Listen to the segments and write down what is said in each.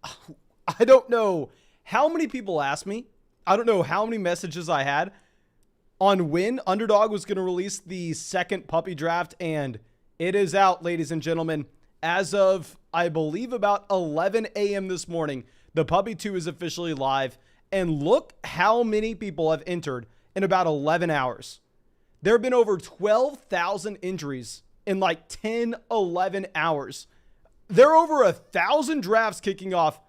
I don't know how many people asked me. I don't know how many messages I had on when Underdog was going to release the second puppy draft, and it is out, ladies and gentlemen. As of, I believe, about 11 a.m. this morning, the Puppy 2 is officially live, and look how many people have entered in about 11 hours. There have been over 12,000 entries in like 10, 11 hours. There are over 1,000 drafts kicking off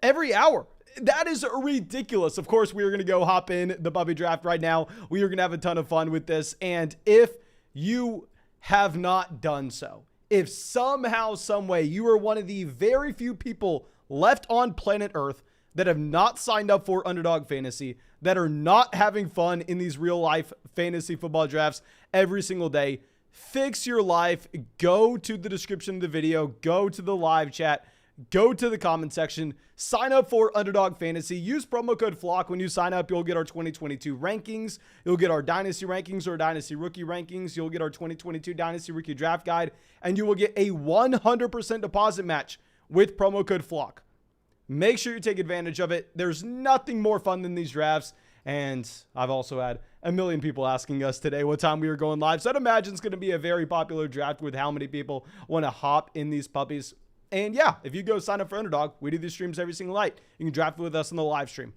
every hour. That is ridiculous. Of course, we are going to go hop in the puppy draft right now. We are going to have a ton of fun with this. And if you have not done so, if somehow, some way, you are one of the very few people left on planet Earth that have not signed up for Underdog Fantasy, that are not having fun in these real life fantasy football drafts every single day, fix your life. Go to the description of the video, go to the live chat, go to the comment section, sign up for Underdog Fantasy. Use promo code FLOCK. When you sign up, you'll get our 2022 rankings. You'll get our Dynasty rankings or Dynasty Rookie rankings. You'll get our 2022 Dynasty Rookie Draft Guide. And you will get a 100% deposit match with promo code FLOCK. Make sure you take advantage of it. There's nothing more fun than these drafts. And I've also had a million people asking us today what time we are going live. So I'd imagine it's going to be a very popular draft with how many people want to hop in these puppies. And yeah, if you go sign up for Underdog, we do these streams every single night. You can draft with us in the live stream.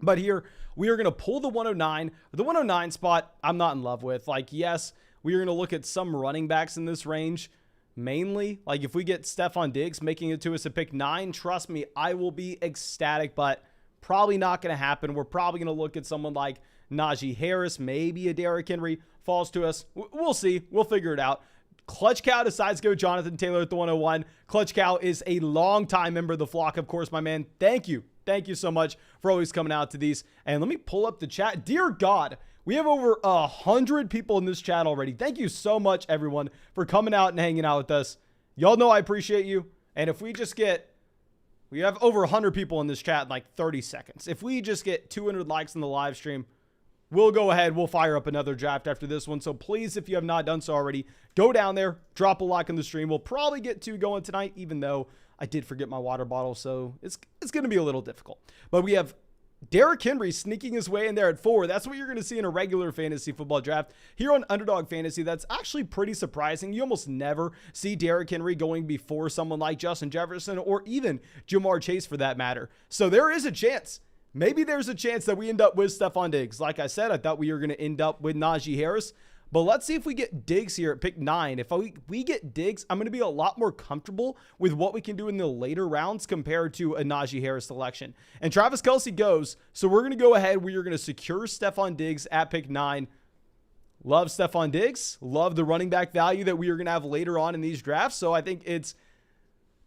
But here, we are going to pull the 109. The 109 spot, I'm not in love with. Like, yes, we are going to look at some running backs in this range. Mainly, like if we get Stephon Diggs making it to us at pick 9, trust me, I will be ecstatic, but probably not going to happen. We're probably going to look at someone like Najee Harris, maybe a Derrick Henry falls to us. We'll see. We'll figure it out. Clutch Cow decides to go Jonathan Taylor at the 101. Clutch Cow is a longtime member of the flock, of course, my man. Thank you. Thank you so much for always coming out to these. And let me pull up the chat. Dear God, we have over 100 people in this chat already. Thank you so much, everyone, for coming out and hanging out with us. Y'all know I appreciate you. And if we just get, we have over 100 people in this chat in like 30 seconds. If we just get 200 likes in the live stream, we'll go ahead. We'll fire up another draft after this one. So please, if you have not done so already, go down there, drop a like on the stream. We'll probably get 2 going tonight, even though I did forget my water bottle. So it's going to be a little difficult. But we have Derrick Henry sneaking his way in there at 4. That's what you're going to see in a regular fantasy football draft. Here on Underdog Fantasy, that's actually pretty surprising. You almost never see Derrick Henry going before someone like Justin Jefferson or even Jamar Chase for that matter. So there is a chance. Maybe there's a chance that we end up with Stephon Diggs. Like I said, I thought we were going to end up with Najee Harris. But let's see if we get Diggs here at pick 9. If we get Diggs, I'm going to be a lot more comfortable with what we can do in the later rounds compared to a Najee Harris selection. And Travis Kelce goes. So we're going to go ahead. We are going to secure Stephon Diggs at pick 9. Love Stephon Diggs. Love the running back value that we are going to have later on in these drafts. So I think it's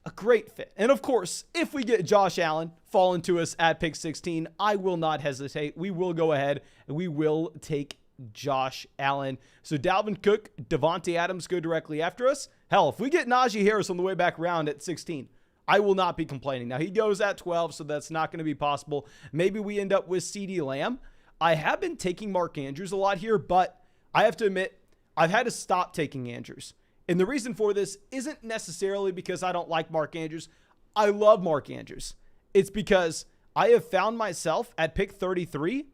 a great fit. And of course, if we get Josh Allen falling to us at pick 16, I will not hesitate. We will go ahead and we will take Josh Allen. So Dalvin Cook, Devontae Adams go directly after us. Hell, if we get Najee Harris on the way back round at 16, I will not be complaining. Now he goes at 12, so that's not going to be possible. Maybe we end up with CeeDee Lamb. I have been taking Mark Andrews a lot here, but I have to admit, I've had to stop taking Andrews. And the reason for this isn't necessarily because I don't like Mark Andrews. I love Mark Andrews. It's because I have found myself at pick 33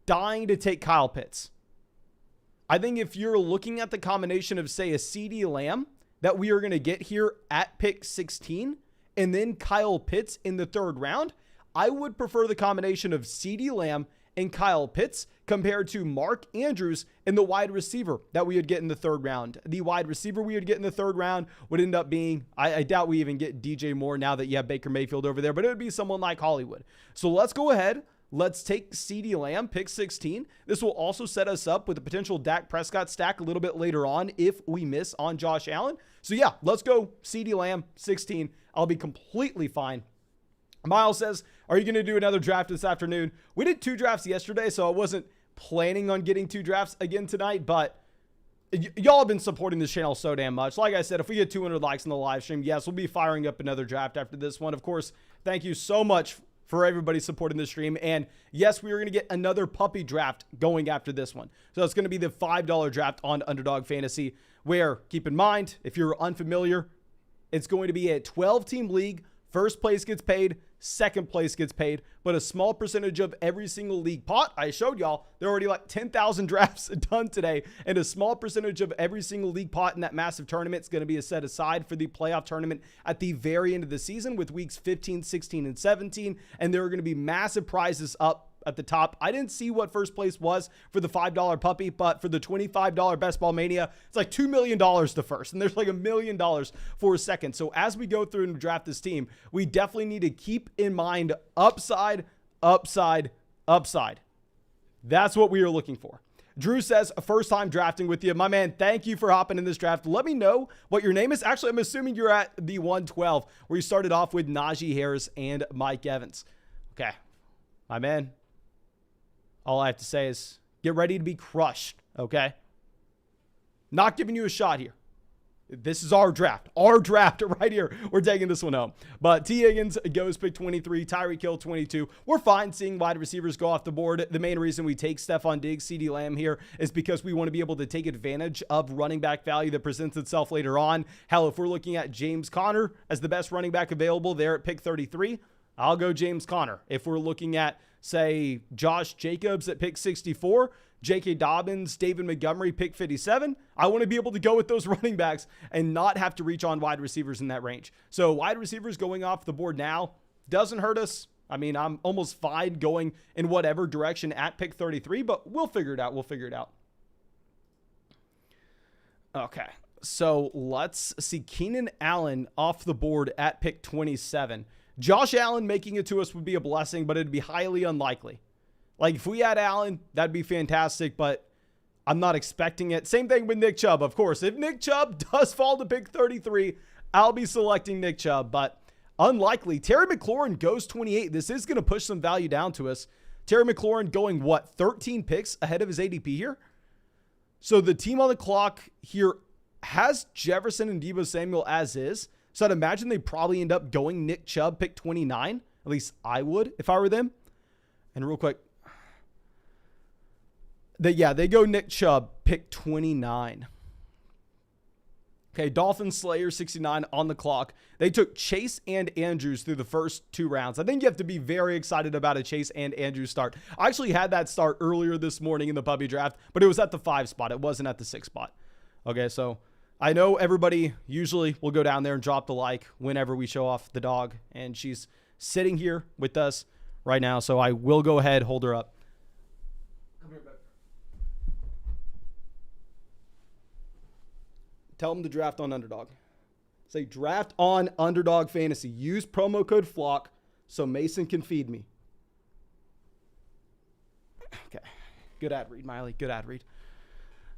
dying to take Kyle Pitts. I think if you're looking at the combination of, say, a CeeDee Lamb that we are going to get here at pick 16 and then Kyle Pitts in the 3rd round, I would prefer the combination of CeeDee Lamb and Kyle Pitts compared to Mark Andrews and the wide receiver that we would get in the 3rd round. The wide receiver we would get in the 3rd round would end up being, I doubt we even get DJ Moore now that you have Baker Mayfield over there, but it would be someone like Hollywood. So let's go ahead. Let's take CeeDee Lamb, pick 16. This will also set us up with a potential Dak Prescott stack a little bit later on if we miss on Josh Allen. So yeah, let's go CeeDee Lamb, 16. I'll be completely fine. Miles says, are you going to do another draft this afternoon? We did 2 drafts yesterday, so I wasn't planning on getting 2 drafts again tonight, but y'all have been supporting this channel so damn much. Like I said, if we get 200 likes in the live stream, yes, we'll be firing up another draft after this one. Of course, thank you so much for everybody supporting the stream. And yes, we are going to get another puppy draft going after this one. So it's going to be the $5 draft on Underdog Fantasy, where, keep in mind, if you're unfamiliar, it's going to be a 12-team league, First place gets paid, second place gets paid, but a small percentage of every single league pot. I showed y'all, there are already like 10,000 drafts done today, and a small percentage of every single league pot in that massive tournament is going to be set aside for the playoff tournament at the very end of the season with weeks 15, 16, and 17, and there are going to be massive prizes up at the top. I didn't see what first place was for the $5 puppy, but for the $25 Best Ball Mania, it's like $2 million to first, and there's like $1 million for a second. So as we go through and draft this team, we definitely need to keep in mind upside, upside, upside. That's what we are looking for. Drew says, first time drafting with you. My man, thank you for hopping in this draft. Let me know what your name is. Actually, I'm assuming you're at the 112, where you started off with Najee Harris and Mike Evans. Okay, my man. All I have to say is get ready to be crushed, okay? Not giving you a shot here. This is our draft right here. We're taking this one home. But T. Higgins goes pick 23, Tyreek Hill 22. We're fine seeing wide receivers go off the board. The main reason we take Stephon Diggs, CeeDee Lamb here is because we want to be able to take advantage of running back value that presents itself later on. Hell, if we're looking at James Conner as the best running back available there at pick 33, I'll go James Conner. If we're looking at, say, Josh Jacobs at pick 64, J.K. Dobbins, David Montgomery, pick 57, I want to be able to go with those running backs and not have to reach on wide receivers in that range. So wide receivers going off the board now doesn't hurt us. I mean, I'm almost fine going in whatever direction at pick 33, but we'll figure it out. We'll figure it out. Okay, so let's see. Keenan Allen off the board at pick 27. Josh Allen making it to us would be a blessing, but it'd be highly unlikely. Like, if we had Allen, that'd be fantastic, but I'm not expecting it. Same thing with Nick Chubb, of course. If Nick Chubb does fall to pick 33, I'll be selecting Nick Chubb, but unlikely. Terry McLaurin goes 28. This is going to push some value down to us. Terry McLaurin going, what, 13 picks ahead of his ADP here? So the team on the clock here has Jefferson and Deebo Samuel as is. So I'd imagine they probably end up going Nick Chubb, pick 29. At least I would if I were them. And real quick, they go Nick Chubb, pick 29. Okay, Dolphins Slayer 69 on the clock. They took Chase and Andrews through the first two rounds. I think you have to be very excited about a Chase and Andrews start. I actually had that start earlier this morning in the puppy draft, but it was at the 5 spot. It wasn't at the 6 spot. Okay, so I know everybody usually will go down there and drop the like whenever we show off the dog, and she's sitting here with us right now, so I will go ahead, hold her up. Come here, babe. Tell them to draft on Underdog. Say draft on Underdog Fantasy. Use promo code FLOCK so Mason can feed me. Okay. Good ad read, Miley. Good ad read.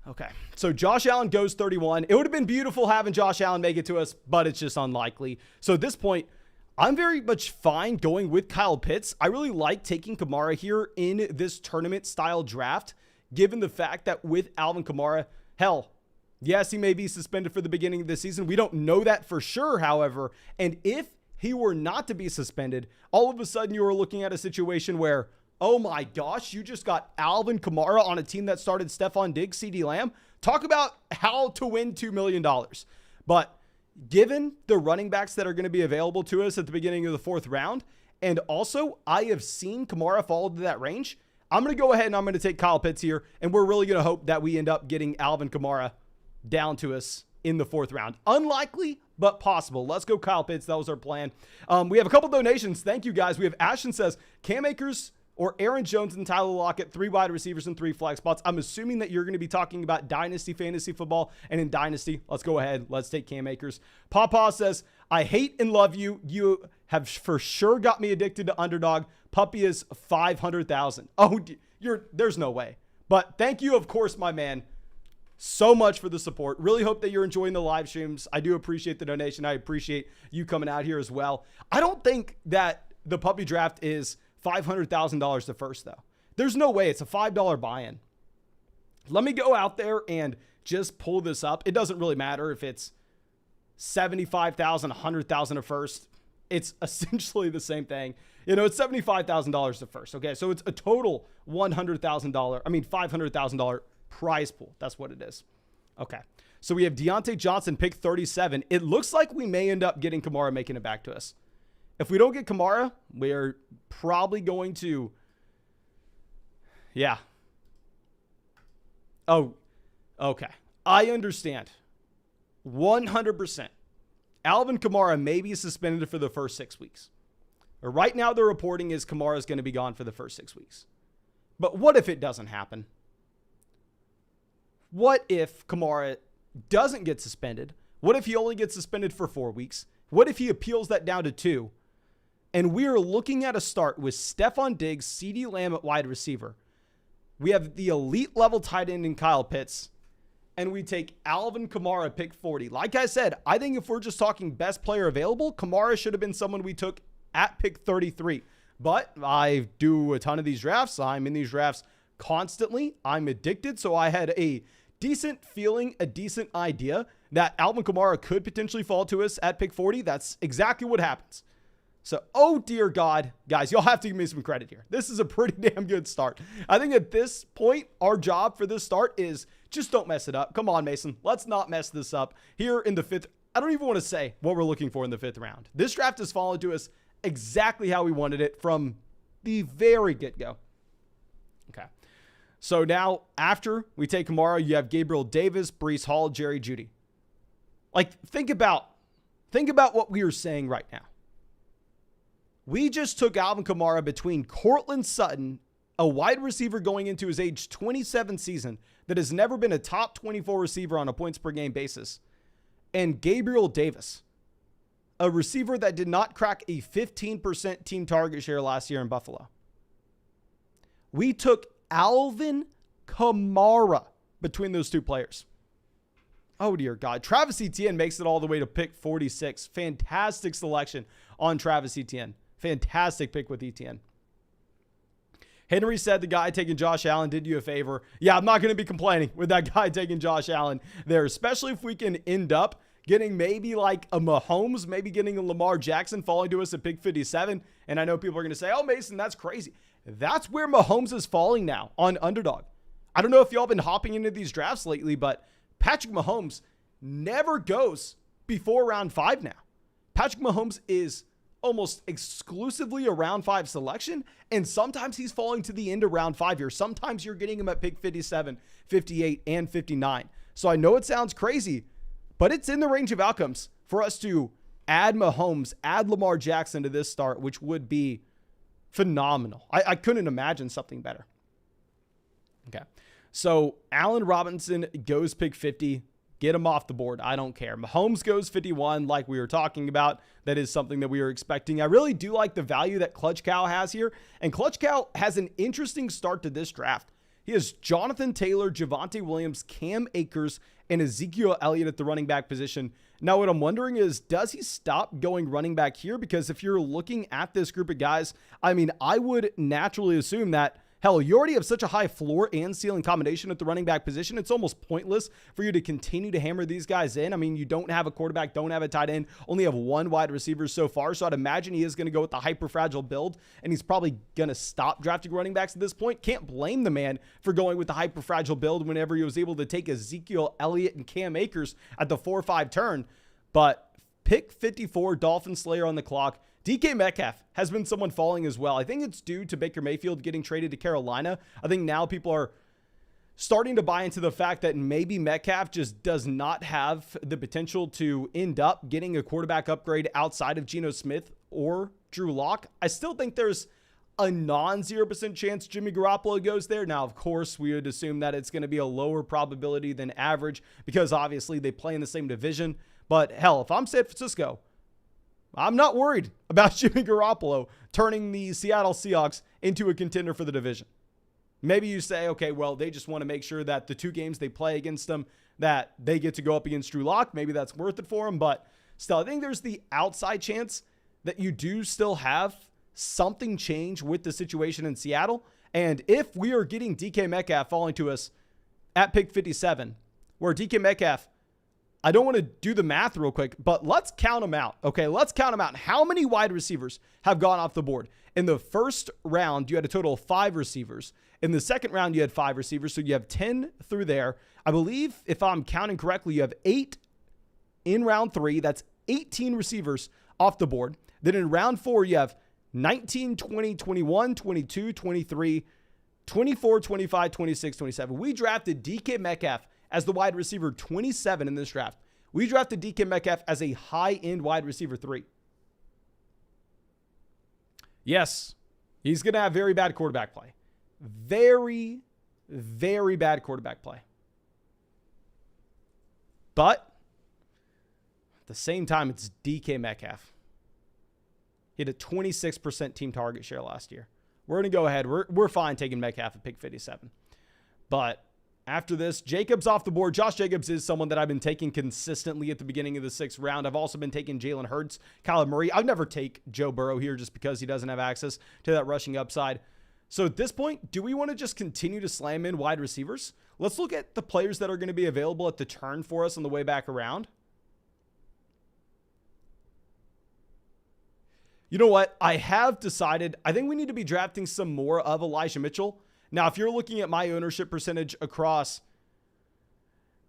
Okay. So Josh Allen goes 31. It would have been beautiful having Josh Allen make it to us, but it's just unlikely. So at this point, I'm very much fine going with Kyle Pitts. I really like taking Kamara here in this tournament style draft, given the fact that with Alvin Kamara, hell, yes, he may be suspended for the beginning of the season. We don't know that for sure, however. And if he were not to be suspended, all of a sudden you are looking at a situation where, oh my gosh, you just got Alvin Kamara on a team that started Stephon Diggs, CeeDee Lamb. Talk about how to win $2 million. But given the running backs that are going to be available to us at the beginning of the 4th round, and also I have seen Kamara fall into that range, I'm going to go ahead and I'm going to take Kyle Pitts here, and we're really going to hope that we end up getting Alvin Kamara down to us in the 4th round. Unlikely, but possible. Let's go Kyle Pitts. That was our plan. We have a couple donations. Thank you, guys. We have Ashton says, Cam Akers or Aaron Jones and Tyler Lockett, 3 wide receivers and 3 flag spots. I'm assuming that you're going to be talking about Dynasty Fantasy Football, and in Dynasty, let's go ahead. Let's take Cam Akers. Papa says, I hate and love you. You have for sure got me addicted to Underdog. Puppy is 500,000. Oh, there's no way. But thank you, of course, my man, so much for the support. Really hope that you're enjoying the live streams. I do appreciate the donation. I appreciate you coming out here as well. I don't think that the puppy draft is $500,000 to first, though. There's no way. It's a $5 buy-in. Let me go out there and just pull this up. It doesn't really matter if it's $75,000, $100,000 to first. It's essentially the same thing. You know, it's $75,000 to first. Okay, so it's a total $500,000 prize pool. That's what it is. Okay, so we have Deontay Johnson, pick 37. It looks like we may end up getting Kamara making it back to us. If we don't get Kamara, we're probably going to, yeah. Oh, okay. I understand. 100%. Alvin Kamara may be suspended for the first 6 weeks. Right now, the reporting is Kamara is going to be gone for the first 6 weeks. But what if it doesn't happen? What if Kamara doesn't get suspended? What if he only gets suspended for 4 weeks? What if he appeals that down to 2? And we're looking at a start with Stephon Diggs, CeeDee Lamb at wide receiver. We have the elite level tight end in Kyle Pitts. And we take Alvin Kamara pick 40. Like I said, I think if we're just talking best player available, Kamara should have been someone we took at pick 33. But I do a ton of these drafts. I'm in these drafts constantly. I'm addicted. So I had a decent feeling, a decent idea that Alvin Kamara could potentially fall to us at pick 40. That's exactly what happens. So, oh dear God, guys, y'all have to give me some credit here. This is a pretty damn good start. I think at this point, our job for this start is just don't mess it up. Come on, Mason. Let's not mess this up here in the 5th. I don't even want to say what we're looking for in the 5th round. This draft has fallen to us exactly how we wanted it from the very get-go. Okay. So now, after we take Kamara, you have Gabriel Davis, Breece Hall, Jerry Jeudy. Like, think about what we are saying right now. We just took Alvin Kamara between Cortland Sutton, a wide receiver going into his age 27 season that has never been a top 24 receiver on a points per game basis, and Gabriel Davis, a receiver that did not crack a 15% team target share last year in Buffalo. We took Alvin Kamara between those two players. Oh, dear God. Travis Etienne makes it all the way to pick 46. Fantastic selection on Travis Etienne. Fantastic pick with Etienne. Henry said the guy taking Josh Allen did you a favor. Yeah, I'm not going to be complaining with that guy taking Josh Allen there, especially if we can end up getting maybe like a Mahomes, maybe getting a Lamar Jackson falling to us at pick 57. And I know people are going to say, oh, Mason, that's crazy. That's where Mahomes is falling now on Underdog. I don't know if y'all been hopping into these drafts lately, but Patrick Mahomes never goes before round 5 now. Patrick Mahomes is almost exclusively a round 5 selection, and sometimes he's falling to the end of round 5 here. Sometimes you're getting him at pick 57, 58, and 59. So I know it sounds crazy, but it's in the range of outcomes for us to add Mahomes, add Lamar Jackson to this start, which would be phenomenal. I couldn't imagine something better. Okay. So Allen Robinson goes pick 50. Get him off the board. I don't care. Mahomes goes 51 like we were talking about. That is something that we were expecting. I really do like the value that Clutch Cow has here. And Clutch Cow has an interesting start to this draft. He has Jonathan Taylor, Javonte Williams, Cam Akers, and Ezekiel Elliott at the running back position. Now, what I'm wondering is, does he stop going running back here? Because if you're looking at this group of guys, I mean, I would naturally assume that, hell, you already have such a high floor and ceiling combination at the running back position. It's almost pointless for you to continue to hammer these guys in. I mean, you don't have a quarterback, don't have a tight end, only have one wide receiver so far. So I'd imagine he is going to go with the hyper fragile build, and he's probably going to stop drafting running backs at this point. Can't blame the man for going with the hyper fragile build whenever he was able to take Ezekiel Elliott and Cam Akers at the 4-5 turn. But pick 54, Dolphin Slayer on the clock. DK Metcalf has been someone falling as well. I think it's due to Baker Mayfield getting traded to Carolina. I think now people are starting to buy into the fact that maybe Metcalf just does not have the potential to end up getting a quarterback upgrade outside of Geno Smith or Drew Lock. I still think there's a non-0% chance Jimmy Garoppolo goes there. Now, of course, we would assume that it's going to be a lower probability than average because obviously they play in the same division. But hell, if I'm San Francisco, I'm not worried about Jimmy Garoppolo turning the Seattle Seahawks into a contender for the division. Maybe you say, okay, well, they just want to make sure that the 2 games they play against them, that they get to go up against Drew Lock. Maybe that's worth it for them. But still, I think there's the outside chance that you do still have something change with the situation in Seattle. And if we are getting DK Metcalf falling to us at pick 57, where DK Metcalf, I don't want to do the math real quick, but let's count them out. Okay, let's count them out. How many wide receivers have gone off the board? In the first round, you had a total of 5 receivers. In the second round, you had 5 receivers, so you have 10 through there. I believe, if I'm counting correctly, you have 8 in round 3. That's 18 receivers off the board. Then in round 4, you have 19, 20, 21, 22, 23, 24, 25, 26, 27. We drafted DK Metcalf as the wide receiver 27 in this draft. We drafted DK Metcalf as a high-end wide receiver 3. Yes, he's going to have very bad quarterback play. Very, very bad quarterback play. But at the same time, it's DK Metcalf. He had a 26% team target share last year. We're going to go ahead. We're fine taking Metcalf at pick 57. But after this, Jacobs off the board. Josh Jacobs is someone that I've been taking consistently at the beginning of the 6th round. I've also been taking Jalen Hurts, Kyler Murray. I'd never take Joe Burrow here just because he doesn't have access to that rushing upside. So at this point, do we want to just continue to slam in wide receivers? Let's look at the players that are going to be available at the turn for us on the way back around. You know what? I have decided, I think we need to be drafting some more of Elijah Mitchell. Now, if you're looking at my ownership percentage across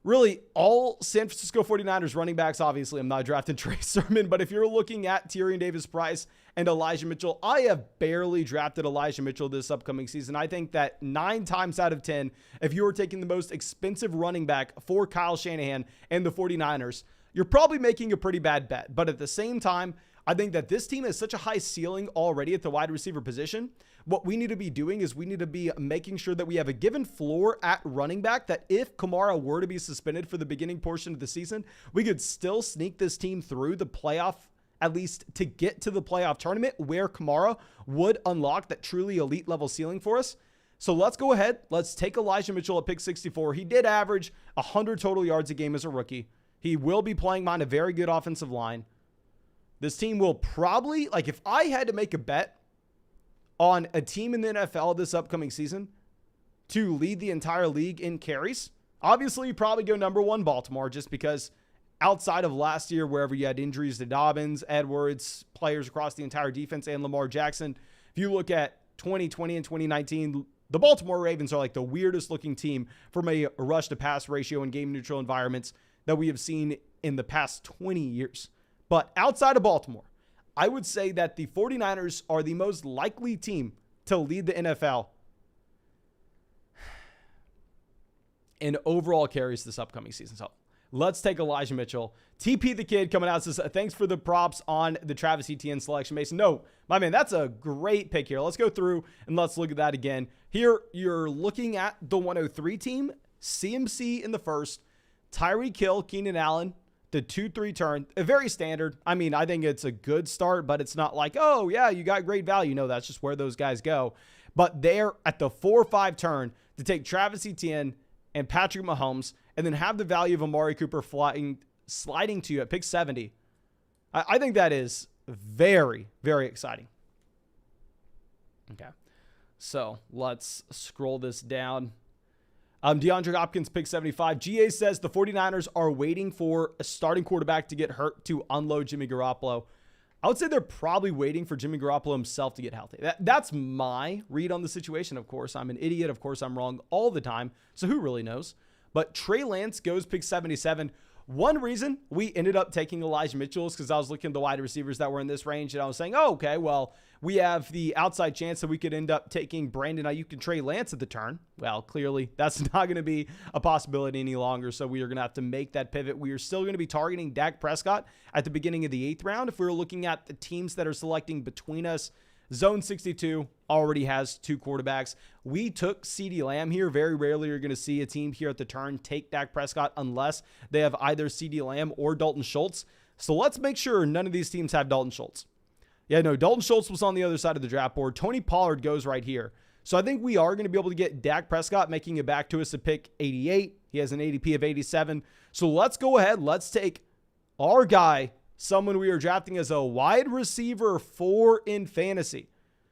really all San Francisco 49ers running backs, obviously I'm not drafting Trey Sermon, but if you're looking at Tyrion Davis-Price and Elijah Mitchell, I have barely drafted Elijah Mitchell this upcoming season. I think that 9 times out of 10, if you were taking the most expensive running back for Kyle Shanahan and the 49ers, you're probably making a pretty bad bet. But at the same time, I think that this team has such a high ceiling already at the wide receiver position. What we need to be doing is we need to be making sure that we have a given floor at running back, that if Kamara were to be suspended for the beginning portion of the season, we could still sneak this team through the playoff, at least to get to the playoff tournament where Kamara would unlock that truly elite level ceiling for us. So let's go ahead. Let's take Elijah Mitchell at pick 64. He did average 100 total yards a game as a rookie. He will be playing behind a very good offensive line. This team will probably, like if I had to make a bet on a team in the NFL this upcoming season to lead the entire league in carries, obviously you probably go number 1 Baltimore, just because outside of last year, wherever you had injuries to Dobbins, Edwards, players across the entire defense, and Lamar Jackson, if you look at 2020 and 2019, the Baltimore Ravens are like the weirdest looking team from a rush to pass ratio and game neutral environments that we have seen in the past 20 years. But outside of Baltimore, I would say that the 49ers are the most likely team to lead the NFL in overall carries this upcoming season. So let's take Elijah Mitchell. TP the Kid coming out says, thanks for the props on the Travis Etienne selection, Mason. No, my man, that's a great pick here. Let's go through and let's look at that again. Here, you're looking at the 103 team, CMC in the first, Tyreek Hill, Keenan Allen, the 2-3 turn, a very standard. I mean, I think it's a good start, but it's not like, oh yeah, you got great value. No, that's just where those guys go. But they're at the 4-5 turn to take Travis Etienne and Patrick Mahomes and then have the value of Amari Cooper sliding to you at pick 70. I think that is very, very exciting. Okay. So let's scroll this down. DeAndre Hopkins, pick 75. GA says the 49ers are waiting for a starting quarterback to get hurt to unload Jimmy Garoppolo. I would say they're probably waiting for Jimmy Garoppolo himself to get healthy. That's my read on the situation. Of course, I'm an idiot. Of course, I'm wrong all the time. So who really knows? But Trey Lance goes pick 77. One reason we ended up taking Elijah Mitchell is because I was looking at the wide receivers that were in this range, and I was saying, oh, okay, well, we have the outside chance that we could end up taking Brandon Ayuk and Trey Lance at the turn. Well, clearly, that's not going to be a possibility any longer, so we are going to have to make that pivot. We are still going to be targeting Dak Prescott at the beginning of the 8th round. If we were looking at the teams that are selecting between us, Zone 62 already has 2 quarterbacks. We took CeeDee Lamb here. Very rarely you're going to see a team here at the turn take Dak Prescott unless they have either CeeDee Lamb or Dalton Schultz. So let's make sure none of these teams have Dalton Schultz. Yeah, no, Dalton Schultz was on the other side of the draft board. Tony Pollard goes right here. So I think we are going to be able to get Dak Prescott, making it back to us at pick 88. He has an ADP of 87. So let's go ahead. Let's take our guy, someone we are drafting as a wide receiver 4 in fantasy.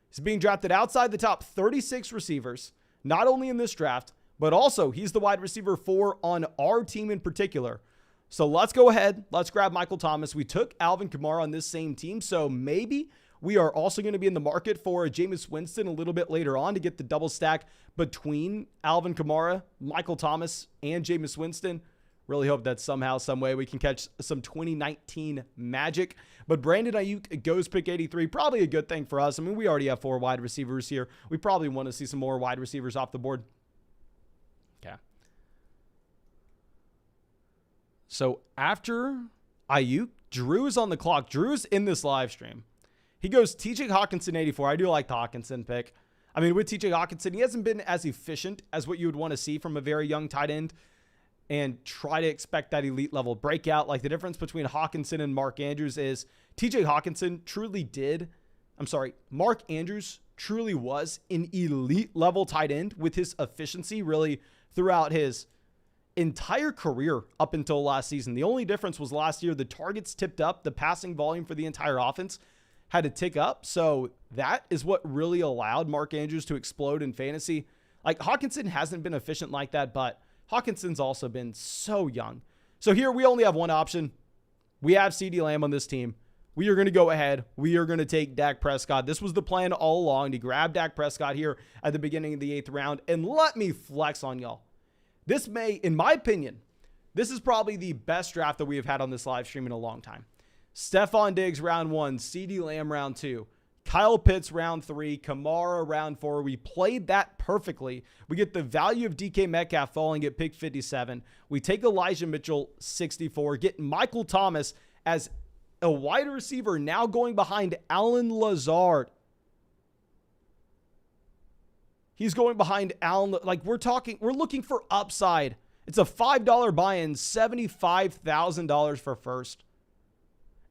He's being drafted outside the top 36 receivers, not only in this draft, but also he's the wide receiver 4 on our team in particular. So let's go ahead. Let's grab Michael Thomas. We took Alvin Kamara on this same team, so maybe we are also going to be in the market for a Jameis Winston a little bit later on to get the double stack between Alvin Kamara, Michael Thomas, and Jameis Winston. Really hope that somehow, some way we can catch some 2019 magic. But Brandon Ayuk goes pick 83. Probably a good thing for us. I mean, we already have 4 wide receivers here. We probably want to see some more wide receivers off the board. Okay. So after Ayuk, Drew is on the clock. Drew's in this live stream. He goes TJ Hawkinson 84. I do like the Hawkinson pick. I mean, with TJ Hawkinson, he hasn't been as efficient as what you would want to see from a very young tight end. And try to expect that elite level breakout. Like the difference between Hawkinson and Mark Andrews is TJ Hawkinson Mark Andrews truly was an elite level tight end with his efficiency really throughout his entire career up until last season. The only difference was last year, the targets tipped up, the passing volume for the entire offense had to tick up. So that is what really allowed Mark Andrews to explode in fantasy. Like Hawkinson hasn't been efficient like that, but Hawkinson's also been so young. So here we only have one option. We have CeeDee Lamb on this team. We are going to go ahead. We are going to take Dak Prescott. This was the plan all along to grab Dak Prescott here at the beginning of the 8th round. And let me flex on y'all. This may, in my opinion, this is probably the best draft that we have had on this live stream in a long time. Stephon Diggs round 1, CeeDee Lamb round 2. Kyle Pitts round 3, Kamara round 4. We played that perfectly. We get the value of DK Metcalf falling at pick 57. We take Elijah Mitchell 64, get Michael Thomas as a wide receiver now going behind Allen Lazard. He's going behind Allen. Like we're looking for upside. It's a $5 buy-in, $75,000 for first.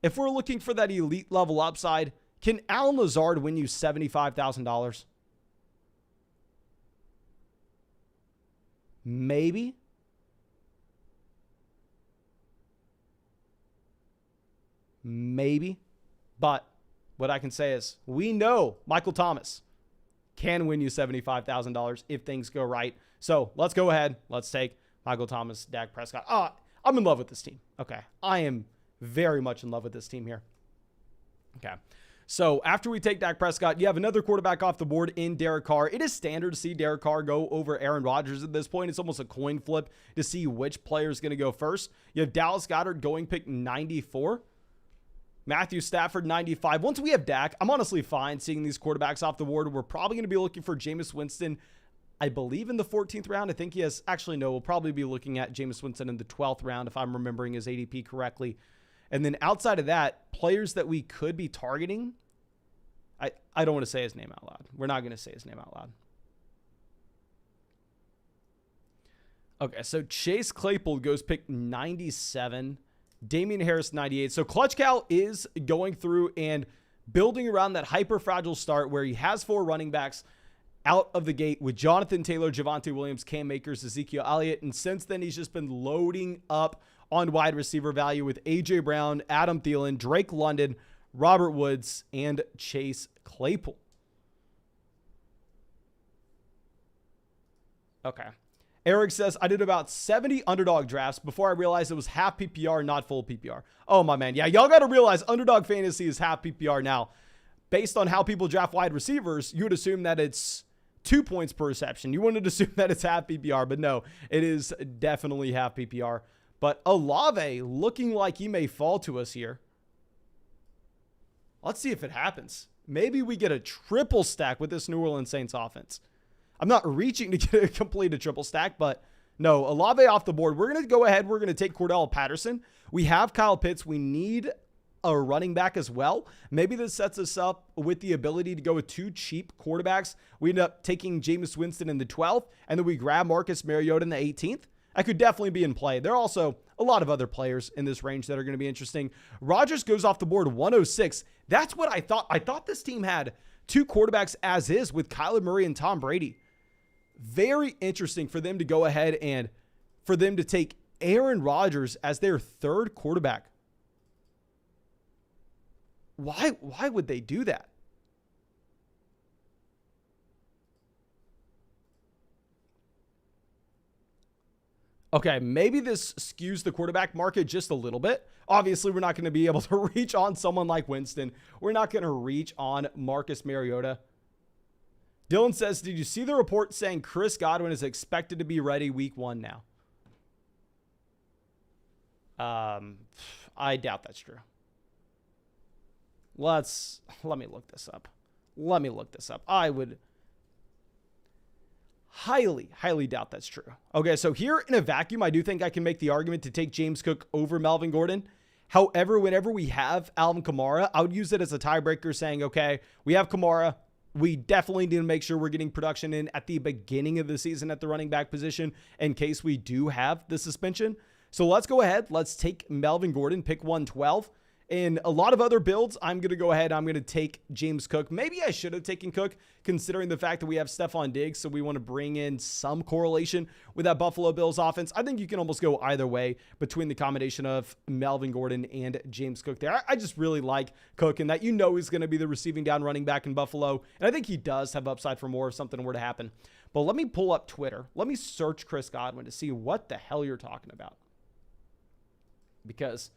If we're looking for that elite level upside, can Allen Lazard win you $75,000? Maybe. Maybe. But what I can say is we know Michael Thomas can win you $75,000 if things go right. So let's go ahead. Let's take Michael Thomas, Dak Prescott. I'm in love with this team. Okay. I am very much in love with this team here. Okay. So after we take Dak Prescott, you have another quarterback off the board in Derek Carr. It is standard to see Derek Carr go over Aaron Rodgers at this point. It's almost a coin flip to see which player is going to go first. You have Dallas Goedert going pick 94. Matthew Stafford 95. Once we have Dak, I'm honestly fine seeing these quarterbacks off the board. We're probably going to be looking for Jameis Winston, I believe, in the 14th round. I think he has, actually, no, we'll probably be looking at Jameis Winston in the 12th round if I'm remembering his ADP correctly. And then outside of that, players that we could be targeting, I don't want to say his name out loud. We're not going to say his name out loud. Okay, so Chase Claypool goes pick 97. Damien Harris 98. So Clutch Cal is going through and building around that hyper-fragile start where he has 4 running backs out of the gate with Jonathan Taylor, Javonte Williams, Cam Akers, Ezekiel Elliott. And since then, he's just been loading up on wide receiver value with A.J. Brown, Adam Thielen, Drake London, Robert Woods, and Chase Claypool. Okay. Eric says, I did about 70 Underdog drafts before I realized it was half PPR, not full PPR. Oh, my man. Yeah, y'all got to realize Underdog Fantasy is half PPR now. Based on how people draft wide receivers, you would assume that it's 2 points per reception. You wouldn't assume that it's half PPR, but no, it is definitely half PPR. But Olave looking like he may fall to us here. Let's see if it happens. Maybe we get a triple stack with this New Orleans Saints offense. I'm not reaching to complete a triple stack, but no, Olave off the board. We're going to go ahead. We're going to take Cordarrelle Patterson. We have Kyle Pitts. We need a running back as well. Maybe this sets us up with the ability to go with 2 cheap quarterbacks. We end up taking Jameis Winston in the 12th, and then we grab Marcus Mariota in the 18th. I could definitely be in play. There are also a lot of other players in this range that are going to be interesting. Rodgers goes off the board 106. That's what I thought. I thought this team had 2 quarterbacks as is with Kyler Murray and Tom Brady. Very interesting for them to go ahead and for them to take Aaron Rodgers as their 3rd quarterback. Why would they do that? Okay, maybe this skews the quarterback market just a little bit. Obviously, we're not going to be able to reach on someone like Winston. We're not going to reach on Marcus Mariota. Dylan says, did you see the report saying Chris Godwin is expected to be ready week 1 now? I doubt that's true. Let me look this up. I would highly doubt that's true. Okay, so here in a vacuum, I do think I can make the argument to take James Cook over Melvin Gordon. However, whenever we have Alvin Kamara, I would use it as a tiebreaker saying, okay, we have Kamara. We definitely need to make sure we're getting production in at the beginning of the season at the running back position in case we do have the suspension. So let's go ahead. Let's take Melvin Gordon, pick 112. In a lot of other builds, I'm going to go ahead. I'm going to take James Cook. Maybe I should have taken Cook considering the fact that we have Stephon Diggs. So we want to bring in some correlation with that Buffalo Bills offense. I think you can almost go either way between the combination of Melvin Gordon and James Cook there. I just really like Cook and that he's going to be the receiving down running back in Buffalo. And I think he does have upside for more if something were to happen. But let me pull up Twitter. Let me search Chris Godwin to see what the hell you're talking about. Because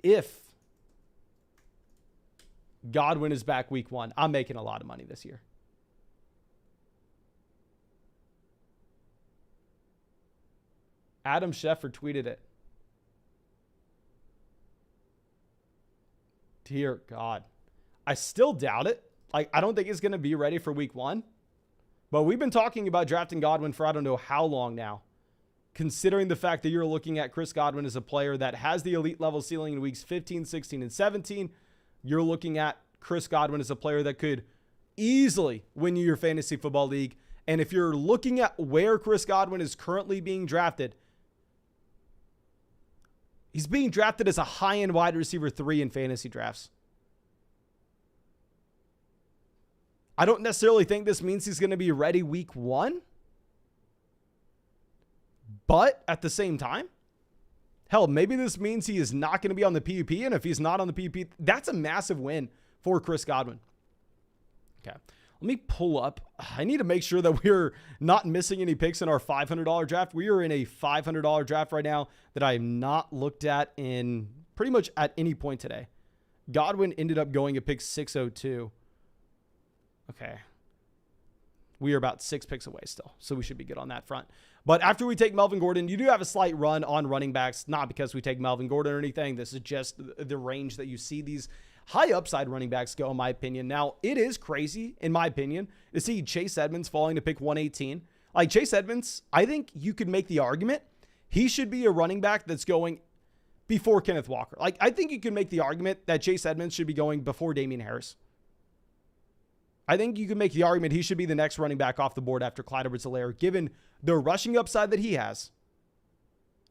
if Godwin is back week 1, I'm making a lot of money this year. Adam Schefter tweeted it. Dear God. I still doubt it. Like, I don't think he's going to be ready for week 1. But we've been talking about drafting Godwin for I don't know how long now. Considering the fact that you're looking at Chris Godwin as a player that has the elite level ceiling in weeks 15, 16, and 17. You're looking at Chris Godwin as a player that could easily win you your fantasy football league. And if you're looking at where Chris Godwin is currently being drafted, he's being drafted as a high-end wide receiver 3 in fantasy drafts. I don't necessarily think this means he's going to be ready week 1. But at the same time, hell, maybe this means he is not going to be on the PUP. And if he's not on the PUP, that's a massive win for Chris Godwin. Okay. Let me pull up. I need to make sure that we're not missing any picks in our $500 draft. We are in a $500 draft right now that I have not looked at in pretty much at any point today. Godwin ended up going at pick 602. Okay. We are about 6 picks away still, so we should be good on that front. But after we take Melvin Gordon, you do have a slight run on running backs, not because we take Melvin Gordon or anything. This is just the range that you see these high upside running backs go, in my opinion. Now, it is crazy, in my opinion, to see Chase Edmonds falling to pick 118. Like, Chase Edmonds, I think you could make the argument he should be a running back that's going before Kenneth Walker. Like, I think you could make the argument that Chase Edmonds should be going before Damien Harris. I think you can make the argument he should be the next running back off the board after Clyde Edwards-Helaire, given the rushing upside that he has.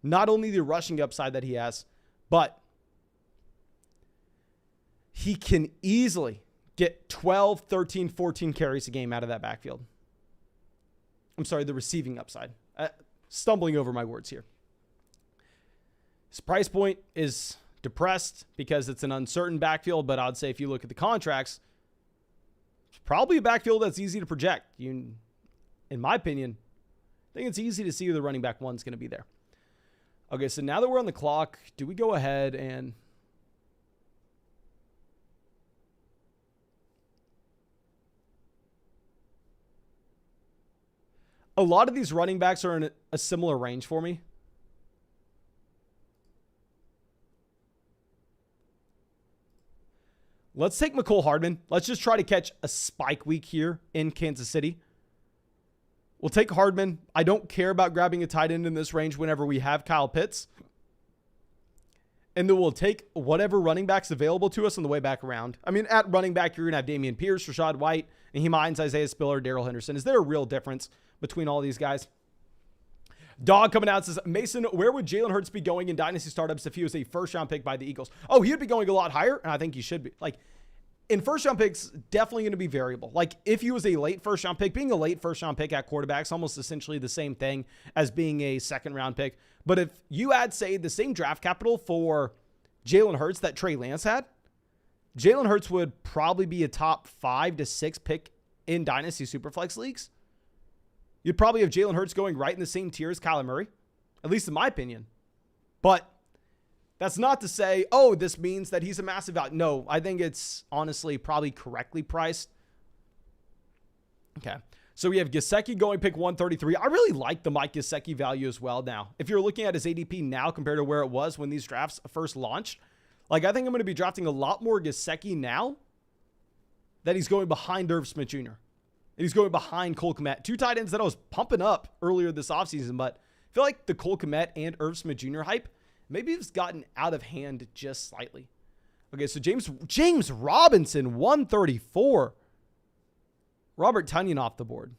Not only the rushing upside that he has, but he can easily get 12, 13, 14 carries a game out of that backfield. I'm sorry, the receiving upside. Stumbling over my words here. His price point is depressed because it's an uncertain backfield, but I'd say if you look at the contracts, it's probably a backfield that's easy to project. In my opinion, I think it's easy to see who the running back one's going to be there. Okay, so now that we're on the clock, do we go ahead and... A lot of these running backs are in a similar range for me. Let's take Mecole Hardman. Let's just try to catch a spike week here in Kansas City. We'll take Hardman. I don't care about grabbing a tight end in this range whenever we have Kyle Pitts. And then we'll take whatever running backs available to us on the way back around. I mean, at running back, you're going to have Dameon Pierce, Rachaad White, and Hines, Isaiah Spiller, Daryl Henderson. Is there a real difference between all these guys? Dog coming out says, Mason, where would Jalen Hurts be going in dynasty startups if he was a first-round pick by the Eagles? Oh, he'd be going a lot higher, and I think he should be. Like, in first-round picks, definitely going to be variable. Like, if he was a late first-round pick, being a late first-round pick at quarterback is almost essentially the same thing as being a second-round pick. But if you had, say, the same draft capital for Jalen Hurts that Trey Lance had, Jalen Hurts would probably be a top 5 to 6 pick in dynasty superflex leagues. You'd probably have Jalen Hurts going right in the same tier as Kyler Murray, at least in my opinion. But that's not to say, oh, this means that he's a massive value. No, I think it's honestly probably correctly priced. Okay. So we have Gesicki going pick 133. I really like the Mike Gesicki value as well now. If you're looking at his ADP now compared to where it was when these drafts first launched, like I think I'm going to be drafting a lot more Gesicki now that he's going behind Irv Smith Jr. And he's going behind Cole Kmet. Two tight ends that I was pumping up earlier this offseason, but I feel like the Cole Kmet and Irv Smith Jr. hype maybe it's gotten out of hand just slightly. Okay, so James Robinson, 134. Robert Tonyan off the board.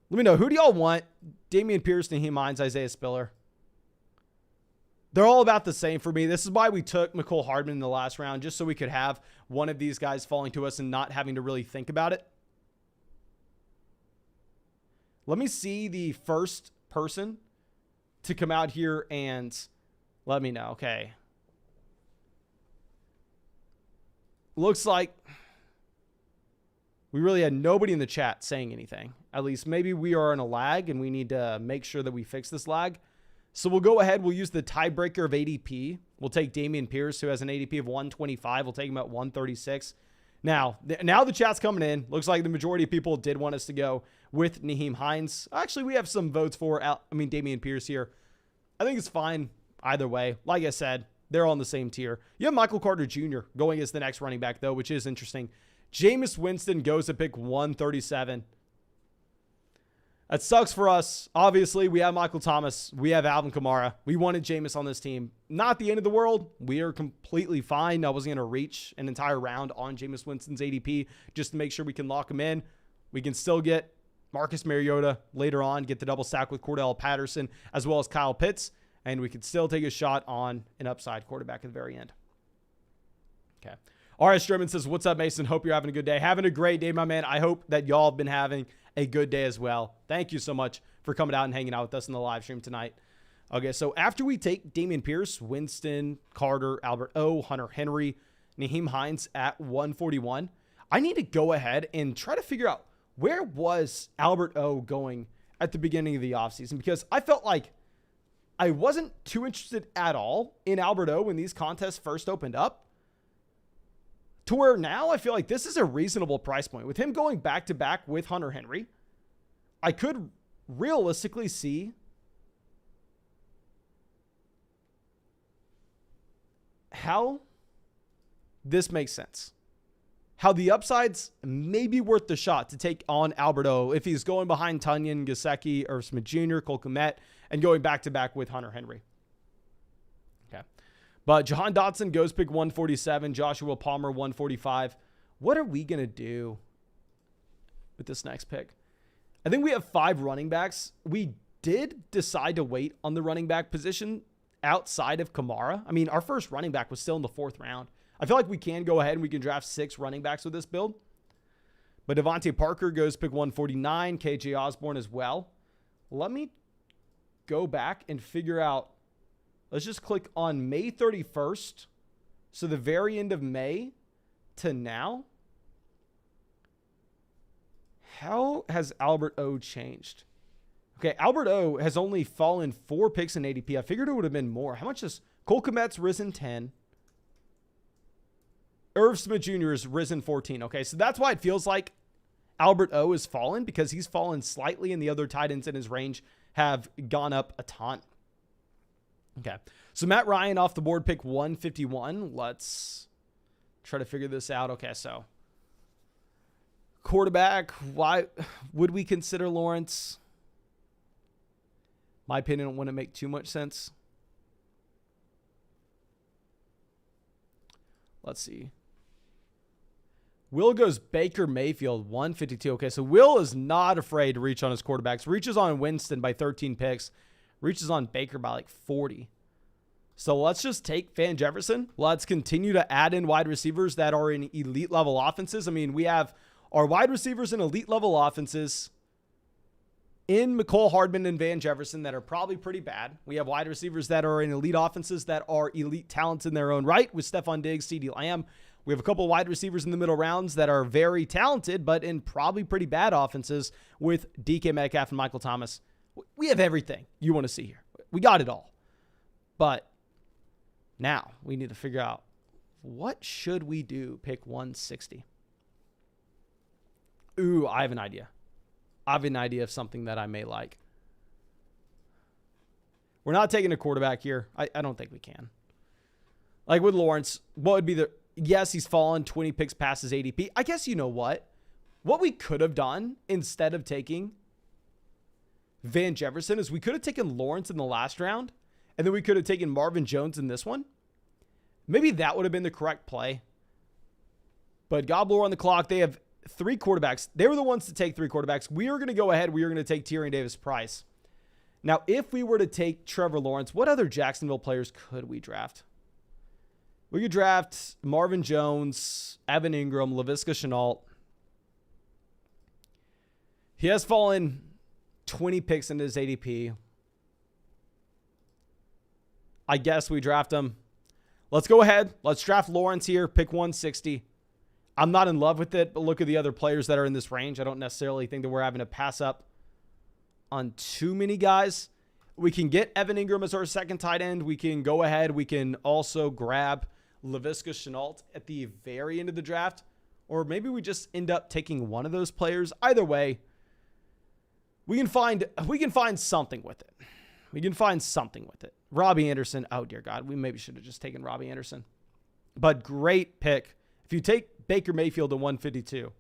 Let me know, who do y'all want? Damian Pierce, Naheem Hines, Isaiah Spiller. They're all about the same for me. This is why we took McCole Hardman in the last round, just so we could have one of these guys falling to us and not having to really think about it. Let me see the first person to come out here and let me know. Okay. Looks like we really had nobody in the chat saying anything. At least maybe we are in a lag and we need to make sure that we fix this lag. So we'll go ahead. We'll use the tiebreaker of ADP. We'll take Damian Pierce, who has an ADP of 125. We'll take him at 136. Now the chat's coming in. Looks like the majority of people did want us to go with Naheem Hines. Actually, we have some votes for, Damian Pierce here. I think it's fine either way. Like I said, they're all on the same tier. You have Michael Carter Jr. going as the next running back, though, which is interesting. Jameis Winston goes to pick 137. That sucks for us. Obviously, we have Michael Thomas. We have Alvin Kamara. We wanted Jameis on this team. Not the end of the world. We are completely fine. I wasn't going to reach an entire round on Jameis Winston's ADP just to make sure we can lock him in. We can still get Marcus Mariota later on, get the double stack with Cordarrelle Patterson, as well as Kyle Pitts, and we could still take a shot on an upside quarterback at the very end. Okay. R.S. German says, what's up, Mason? Hope you're having a good day. Having a great day, my man. I hope that y'all have been having a good day as well. Thank you so much for coming out and hanging out with us in the live stream tonight. Okay, so after we take Damian Pierce, Winston, Carter, Albert O, Hunter Henry, Naheem Hines at 141, I need to go ahead and try to figure out where was Albert O going at the beginning of the offseason, because I felt like I wasn't too interested at all in Albert O when these contests first opened up, to where now I feel like this is a reasonable price point. With him going back-to-back with Hunter Henry, I could realistically see how this makes sense. How the upsides may be worth the shot to take on Albert O if he's going behind Tonyan, Gesicki, Irv Smith Jr., Cole Kmet, and going back-to-back with Hunter Henry. Okay. But Jahan Dotson goes pick 147. Joshua Palmer, 145. What are we going to do with this next pick? I think we have 5 running backs. We did decide to wait on the running back position outside of Kamara. I mean, our first running back was still in the 4th round. I feel like we can go ahead and we can draft 6 running backs with this build. But Devontae Parker goes pick 149. KJ Osborne as well. Let me go back and figure out. Let's just click on May 31st. So the very end of May to now. How has Albert O changed? Okay, Albert O has only fallen 4 picks in ADP. I figured it would have been more. How much has Cole Kmet's risen 10? Irv Smith Jr. has risen 14. Okay, so that's why it feels like Albert O has fallen, because he's fallen slightly and the other tight ends in his range have gone up a ton. Okay, so Matt Ryan off the board, pick 151. Let's try to figure this out. Okay, so quarterback, why would we consider Lawrence? My opinion, wouldn't make too much sense. Let's see. Will goes Baker Mayfield, 152. Okay, so Will is not afraid to reach on his quarterbacks. Reaches on Winston by 13 picks. Reaches on Baker by like 40. So let's just take Van Jefferson. Let's continue to add in wide receivers that are in elite level offenses. I mean, we have our wide receivers in elite level offenses in McCole Hardman and Van Jefferson that are probably pretty bad. We have wide receivers that are in elite offenses that are elite talents in their own right with Stephon Diggs, CeeDee Lamb. We have a couple wide receivers in the middle rounds that are very talented, but in probably pretty bad offenses with DK Metcalf and Michael Thomas. We have everything you want to see here. We got it all. But now we need to figure out, what should we do pick 160? Ooh, I have an idea. I have an idea of something that I may like. We're not taking a quarterback here. I don't think we can. Like with Lawrence, what would be the... Yes, he's fallen 20 picks past his ADP. I guess you know what? What we could have done instead of taking Van Jefferson is we could have taken Lawrence in the last round, and then we could have taken Marvin Jones in this one. Maybe that would have been the correct play. But Gobbler on the clock. They have 3 quarterbacks. They were the ones to take 3 quarterbacks. We are going to go ahead. We are going to take Tyrion Davis-Price. Now, if we were to take Trevor Lawrence, what other Jacksonville players could we draft? We could draft Marvin Jones, Evan Ingram, Laviska Shenault. He has fallen 20 picks in his ADP. I guess we draft him. Let's go ahead. Let's draft Lawrence here. Pick 160. I'm not in love with it, but look at the other players that are in this range. I don't necessarily think that we're having to pass up on too many guys. We can get Evan Ingram as our second tight end. We can go ahead. We can also grab Laviska Shenault at the very end of the draft. Or maybe we just end up taking one of those players. Either way, we can find something with it. We can find something with it. Robbie Anderson. Oh, dear God. We maybe should have just taken Robbie Anderson. But great pick. If you take Baker Mayfield at 152,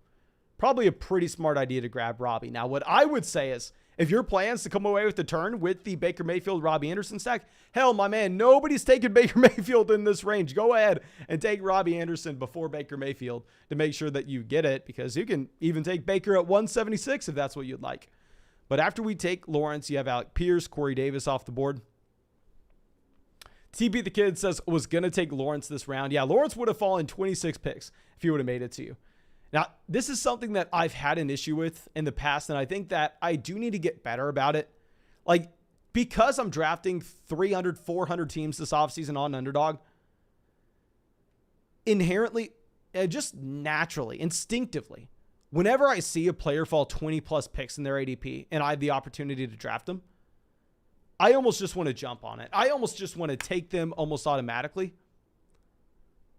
probably a pretty smart idea to grab Robbie. Now, what I would say is, if your plans to come away with the turn with the Baker Mayfield, Robbie Anderson stack, hell, my man, nobody's taking Baker Mayfield in this range. Go ahead and take Robbie Anderson before Baker Mayfield to make sure that you get it, because you can even take Baker at 176 if that's what you'd like. But after we take Lawrence, you have Alec Pierce, Corey Davis off the board. TP the Kid says was going to take Lawrence this round. Yeah, Lawrence would have fallen 26 picks if he would have made it to you. Now, this is something that I've had an issue with in the past, and I think that I do need to get better about it. Like, because I'm drafting 300, 400 teams this offseason on Underdog, inherently, just naturally, instinctively, whenever I see a player fall 20-plus picks in their ADP and I have the opportunity to draft them, I almost just want to jump on it. I almost just want to take them almost automatically.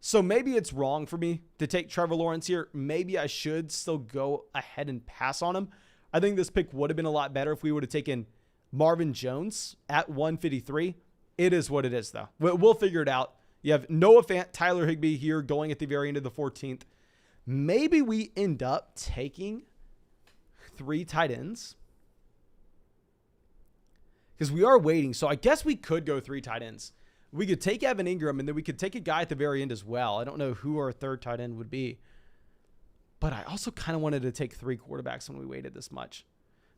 So maybe it's wrong for me to take Trevor Lawrence here. Maybe I should still go ahead and pass on him. I think this pick would have been a lot better if we would have taken Marvin Jones at 153. It is what it is, though. We'll figure it out. You have Noah Fant, Tyler Higbee here going at the very end of the 14th. Maybe we end up taking 3 tight ends, because we are waiting. So I guess we could go 3 tight ends. We could take Evan Ingram, and then we could take a guy at the very end as well. I don't know who our third tight end would be. But I also kind of wanted to take 3 quarterbacks when we waited this much.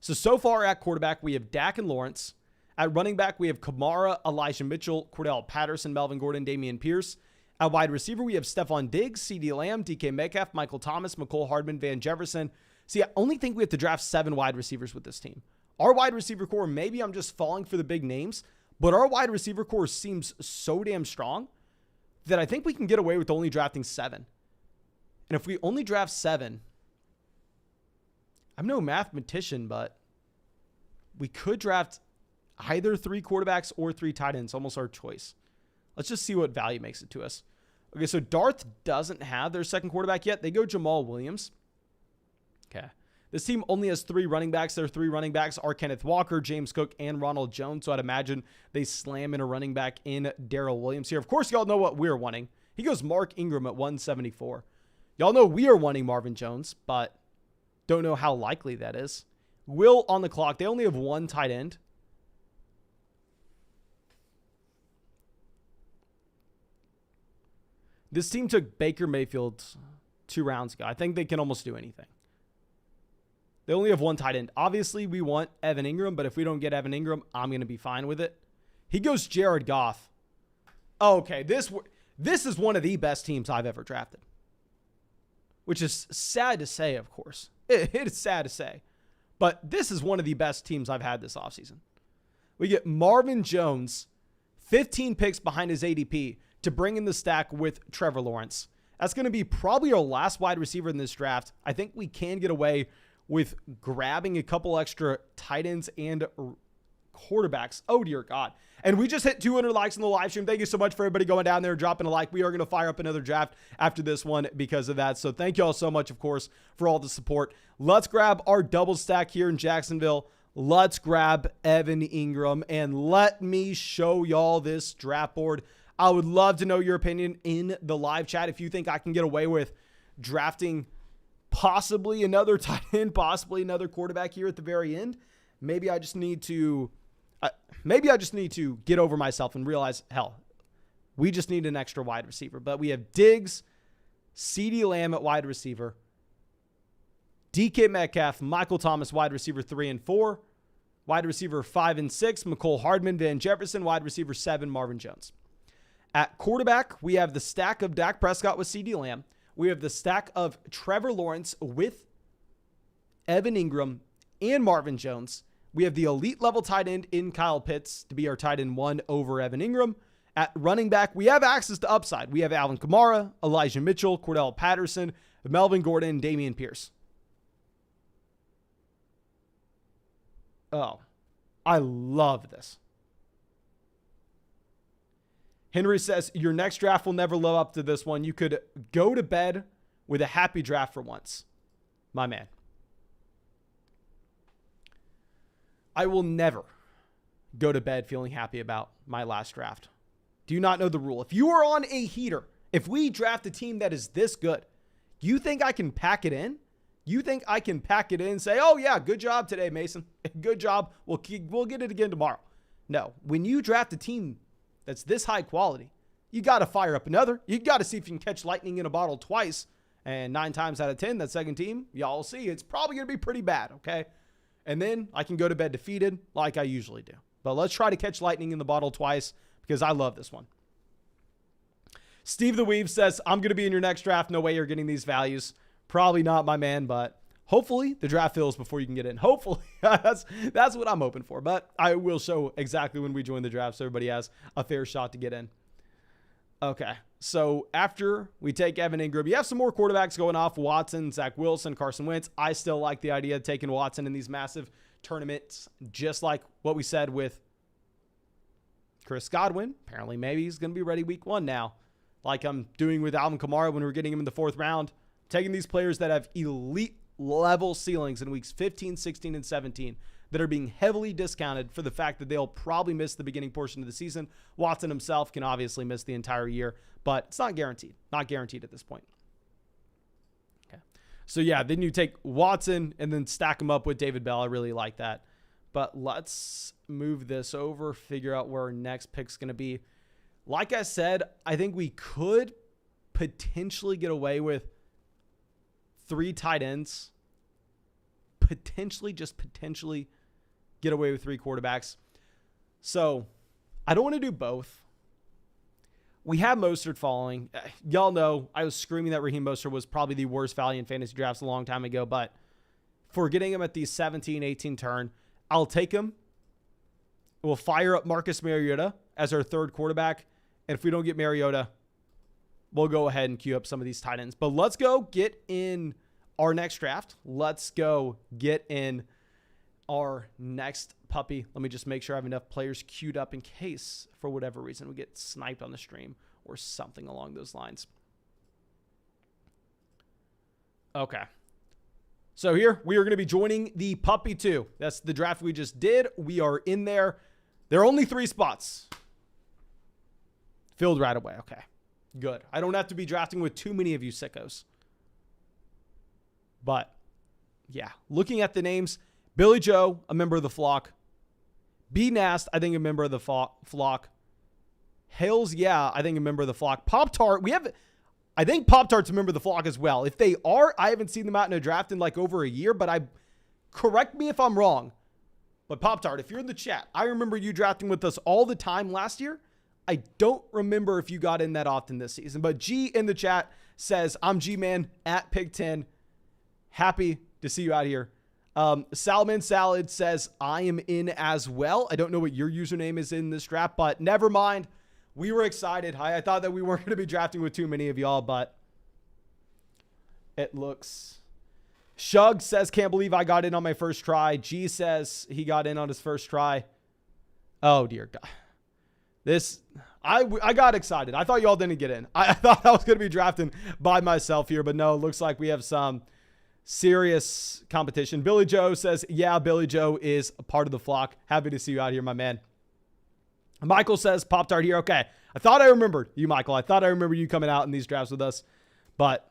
So far at quarterback, we have Dak and Lawrence. At running back, we have Kamara, Elijah Mitchell, Cordarrelle Patterson, Melvin Gordon, Damian Pierce. At wide receiver, we have Stephon Diggs, CeeDee Lamb, DK Metcalf, Michael Thomas, McCole Hardman, Van Jefferson. See, I only think we have to draft 7 wide receivers with this team. Our wide receiver core, maybe I'm just falling for the big names, but our wide receiver core seems so damn strong that I think we can get away with only drafting 7. And if we only draft 7, I'm no mathematician, but we could draft either 3 quarterbacks or 3 tight ends, almost our choice. Let's just see what value makes it to us. Okay, so Darth doesn't have their second quarterback yet. They go Jamal Williams. Okay. This team only has 3 running backs. Their 3 running backs are Kenneth Walker, James Cook, and Ronald Jones. So I'd imagine they slam in a running back in Daryl Williams here. Of course, y'all know what we're wanting. He goes Mark Ingram at 174. Y'all know we are wanting Marvin Jones, but don't know how likely that is. Will on the clock. They only have 1 tight end. This team took Baker Mayfield 2 rounds ago. I think they can almost do anything. They only have 1 tight end. Obviously, we want Evan Ingram, but if we don't get Evan Ingram, I'm going to be fine with it. He goes Jared Goff. Oh, okay, this is one of the best teams I've ever drafted, which is sad to say, of course. It is sad to say, but this is one of the best teams I've had this offseason. We get Marvin Jones, 15 picks behind his ADP, to bring in the stack with Trevor Lawrence. That's going to be probably our last wide receiver in this draft. I think we can get away with grabbing a couple extra tight ends and quarterbacks. Oh, dear God. And we just hit 200 likes on the live stream. Thank you so much for everybody going down there, dropping a like. We are going to fire up another draft after this one because of that. So thank you all so much, of course, for all the support. Let's grab our double stack here in Jacksonville. Let's grab Evan Ingram, and let me show y'all this draft board. I would love to know your opinion in the live chat. If you think I can get away with drafting possibly another tight end, possibly another quarterback here at the very end, maybe I just need to get over myself and realize, hell, we just need an extra wide receiver. But we have Diggs, CeeDee Lamb at wide receiver, DK Metcalf, Michael Thomas, wide receiver 3 and 4, wide receiver 5 and 6, McCole Hardman, Van Jefferson, wide receiver 7, Marvin Jones. At quarterback, we have the stack of Dak Prescott with CeeDee Lamb. We have the stack of Trevor Lawrence with Evan Ingram and Marvin Jones. We have the elite level tight end in Kyle Pitts to be our tight end 1 over Evan Ingram. At running back, we have access to upside. We have Alvin Kamara, Elijah Mitchell, Cordarrelle Patterson, Melvin Gordon, Damien Pierce. Oh, I love this. Henry says, your next draft will never live up to this one. You could go to bed with a happy draft for once. My man. I will never go to bed feeling happy about my last draft. Do you not know the rule? If you are on a heater, if we draft a team that is this good, you think I can pack it in? You think I can pack it in and say, oh yeah, good job today, Mason. Good job. We'll get it again tomorrow. No, when you draft a team that's this high quality, you got to fire up another. You got to see if you can catch lightning in a bottle twice. And 9 times out of 10, that second team, y'all see, it's probably going to be pretty bad, okay? And then I can go to bed defeated like I usually do. But let's try to catch lightning in the bottle twice because I love this one. Steve the Weave says, I'm going to be in your next draft. No way you're getting these values. Probably not, my man, but hopefully the draft fills before you can get in. Hopefully. that's what I'm hoping for. But I will show exactly when we join the draft so everybody has a fair shot to get in. Okay, so after we take Evan Ingram, you have some more quarterbacks going off. Watson, Zach Wilson, Carson Wentz. I still like the idea of taking Watson in these massive tournaments, just like what we said with Chris Godwin. Apparently, maybe he's going to be ready week 1 now, like I'm doing with Alvin Kamara when we're getting him in the 4th round. Taking these players that have elite level ceilings in weeks 15, 16, and 17 that are being heavily discounted for the fact that they'll probably miss the beginning portion of the season. Watson himself can obviously miss the entire year, but it's not guaranteed. Not guaranteed at this point. Okay. So yeah, then you take Watson and then stack him up with David Bell. I really like that. But let's move this over, figure out where our next pick's going to be. Like I said, I think we could potentially get away with 3 tight ends. Potentially get away with 3 quarterbacks. So I don't want to do both. We have Mostert falling. Y'all know I was screaming that Raheem Mostert was probably the worst value in fantasy drafts a long time ago, but for getting him at the 17, 18 turn, I'll take him. We'll fire up Marcus Mariota as our 3rd quarterback. And if we don't get Mariota, we'll go ahead and queue up some of these tight ends. But let's go get in our next draft. Let's go get in our next puppy. Let me just make sure I have enough players queued up in case, for whatever reason, we get sniped on the stream or something along those lines. Okay. So here, we are going to be joining the Puppy 2. That's the draft we just did. We are in there. There are only 3 spots. Filled right away. Okay. Good. I don't have to be drafting with too many of you sickos. But, yeah. Looking at the names, Billy Joe, a member of the flock. B Nast, I think a member of the flock. Hales, yeah, I think a member of the flock. Pop-Tart, I think Pop-Tart's a member of the flock as well. If they are, I haven't seen them out in a draft in like over a year, but correct me if I'm wrong. But Pop-Tart, if you're in the chat, I remember you drafting with us all the time last year. I don't remember if you got in that often this season. But G in the chat says, I'm G-Man at Pig 10. Happy to see you out here. Salmon Salad says, I am in as well. I don't know what your username is in this draft, but never mind. We were excited. I thought that we weren't going to be drafting with too many of y'all, but it looks... Shug says, can't believe I got in on my first try. G says he got in on his first try. Oh, dear God. I got excited. I thought y'all didn't get in. I thought I was going to be drafting by myself here, but no, it looks like we have some serious competition. Billy Joe says, yeah, Billy Joe is a part of the flock. Happy to see you out here, my man. Michael says, Pop-Tart here. Okay. I thought I remembered you, Michael. I thought I remembered you coming out in these drafts with us, but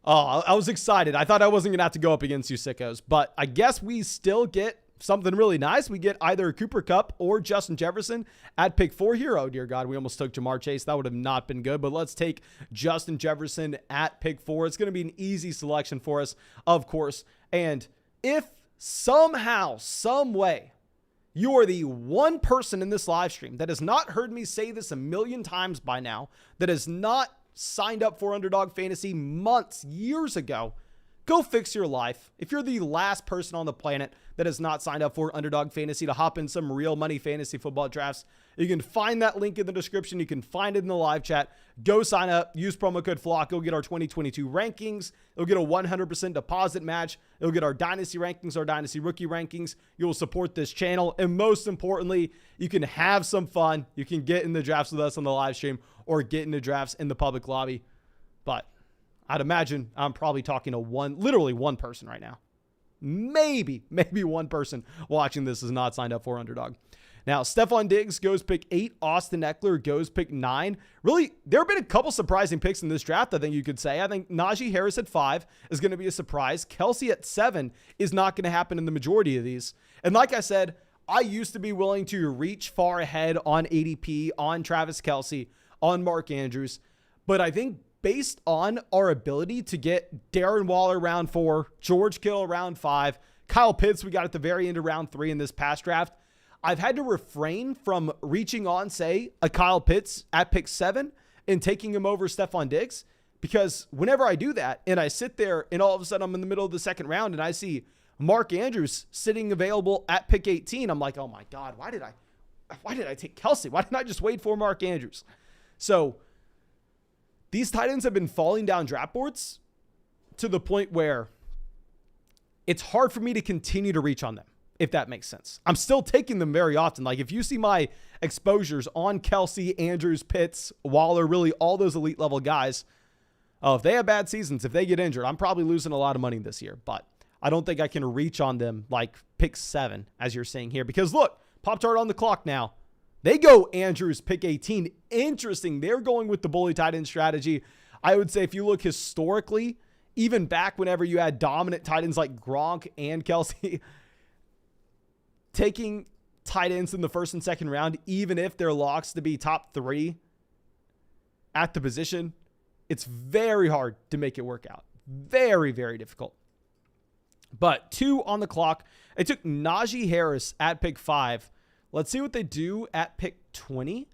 I was excited. I thought I wasn't going to have to go up against you sickos, but I guess we still get something really nice. We get either Cooper Kupp or Justin Jefferson at pick 4 here. Oh, dear God. We almost took Jamar Chase. That would have not been good, but let's take Justin Jefferson at pick 4. It's going to be an easy selection for us, of course. And if somehow, some way, you are the one person in this live stream that has not heard me say this a million times by now, that has not signed up for Underdog Fantasy months, years ago, go fix your life. If you're the last person on the planet that has not signed up for Underdog Fantasy to hop in some real money fantasy football drafts, you can find that link in the description. You can find it in the live chat. Go sign up. Use promo code FLOCK. You'll get our 2022 rankings. You'll get a 100% deposit match. You'll get our Dynasty rankings, our Dynasty rookie rankings. You'll support this channel. And most importantly, you can have some fun. You can get in the drafts with us on the live stream or get into drafts in the public lobby. But I'd imagine I'm probably talking to literally one person right now. Maybe one person watching this is not signed up for Underdog. Now, Stephon Diggs goes pick 8. Austin Eckler goes pick 9. Really, there have been a couple surprising picks in this draft, I think you could say. I think Najee Harris at 5 is going to be a surprise. Kelsey at 7 is not going to happen in the majority of these. And like I said, I used to be willing to reach far ahead on ADP, on Travis Kelsey, on Mark Andrews. But I think based on our ability to get Darren Waller round 4, George Kittle round 5, Kyle Pitts we got at the very end of round 3 in this past draft, I've had to refrain from reaching on, say, a Kyle Pitts at pick 7 and taking him over Stephon Diggs, because whenever I do that and I sit there and all of a sudden I'm in the middle of the second round and I see Mark Andrews sitting available at pick 18, I'm like, oh my God, why did I take Kelsey? Why didn't I just wait for Mark Andrews? So these tight ends have been falling down draft boards to the point where it's hard for me to continue to reach on them, if that makes sense. I'm still taking them very often. Like if you see my exposures on Kelsey, Andrews, Pitts, Waller, really all those elite level guys, if they have bad seasons, if they get injured, I'm probably losing a lot of money this year. But I don't think I can reach on them like pick 7, as you're saying here. Because look, Pop-Tart on the clock now. They go Andrews pick 18. Interesting. They're going with the bully tight end strategy. I would say if you look historically, even back whenever you had dominant tight ends like Gronk and Kelsey, taking tight ends in the first and second round, even if they're locks to be top 3 at the position, it's very hard to make it work out. Very, very difficult. But 2 on the clock. I took Najee Harris at pick 5. Let's see what they do at pick 20.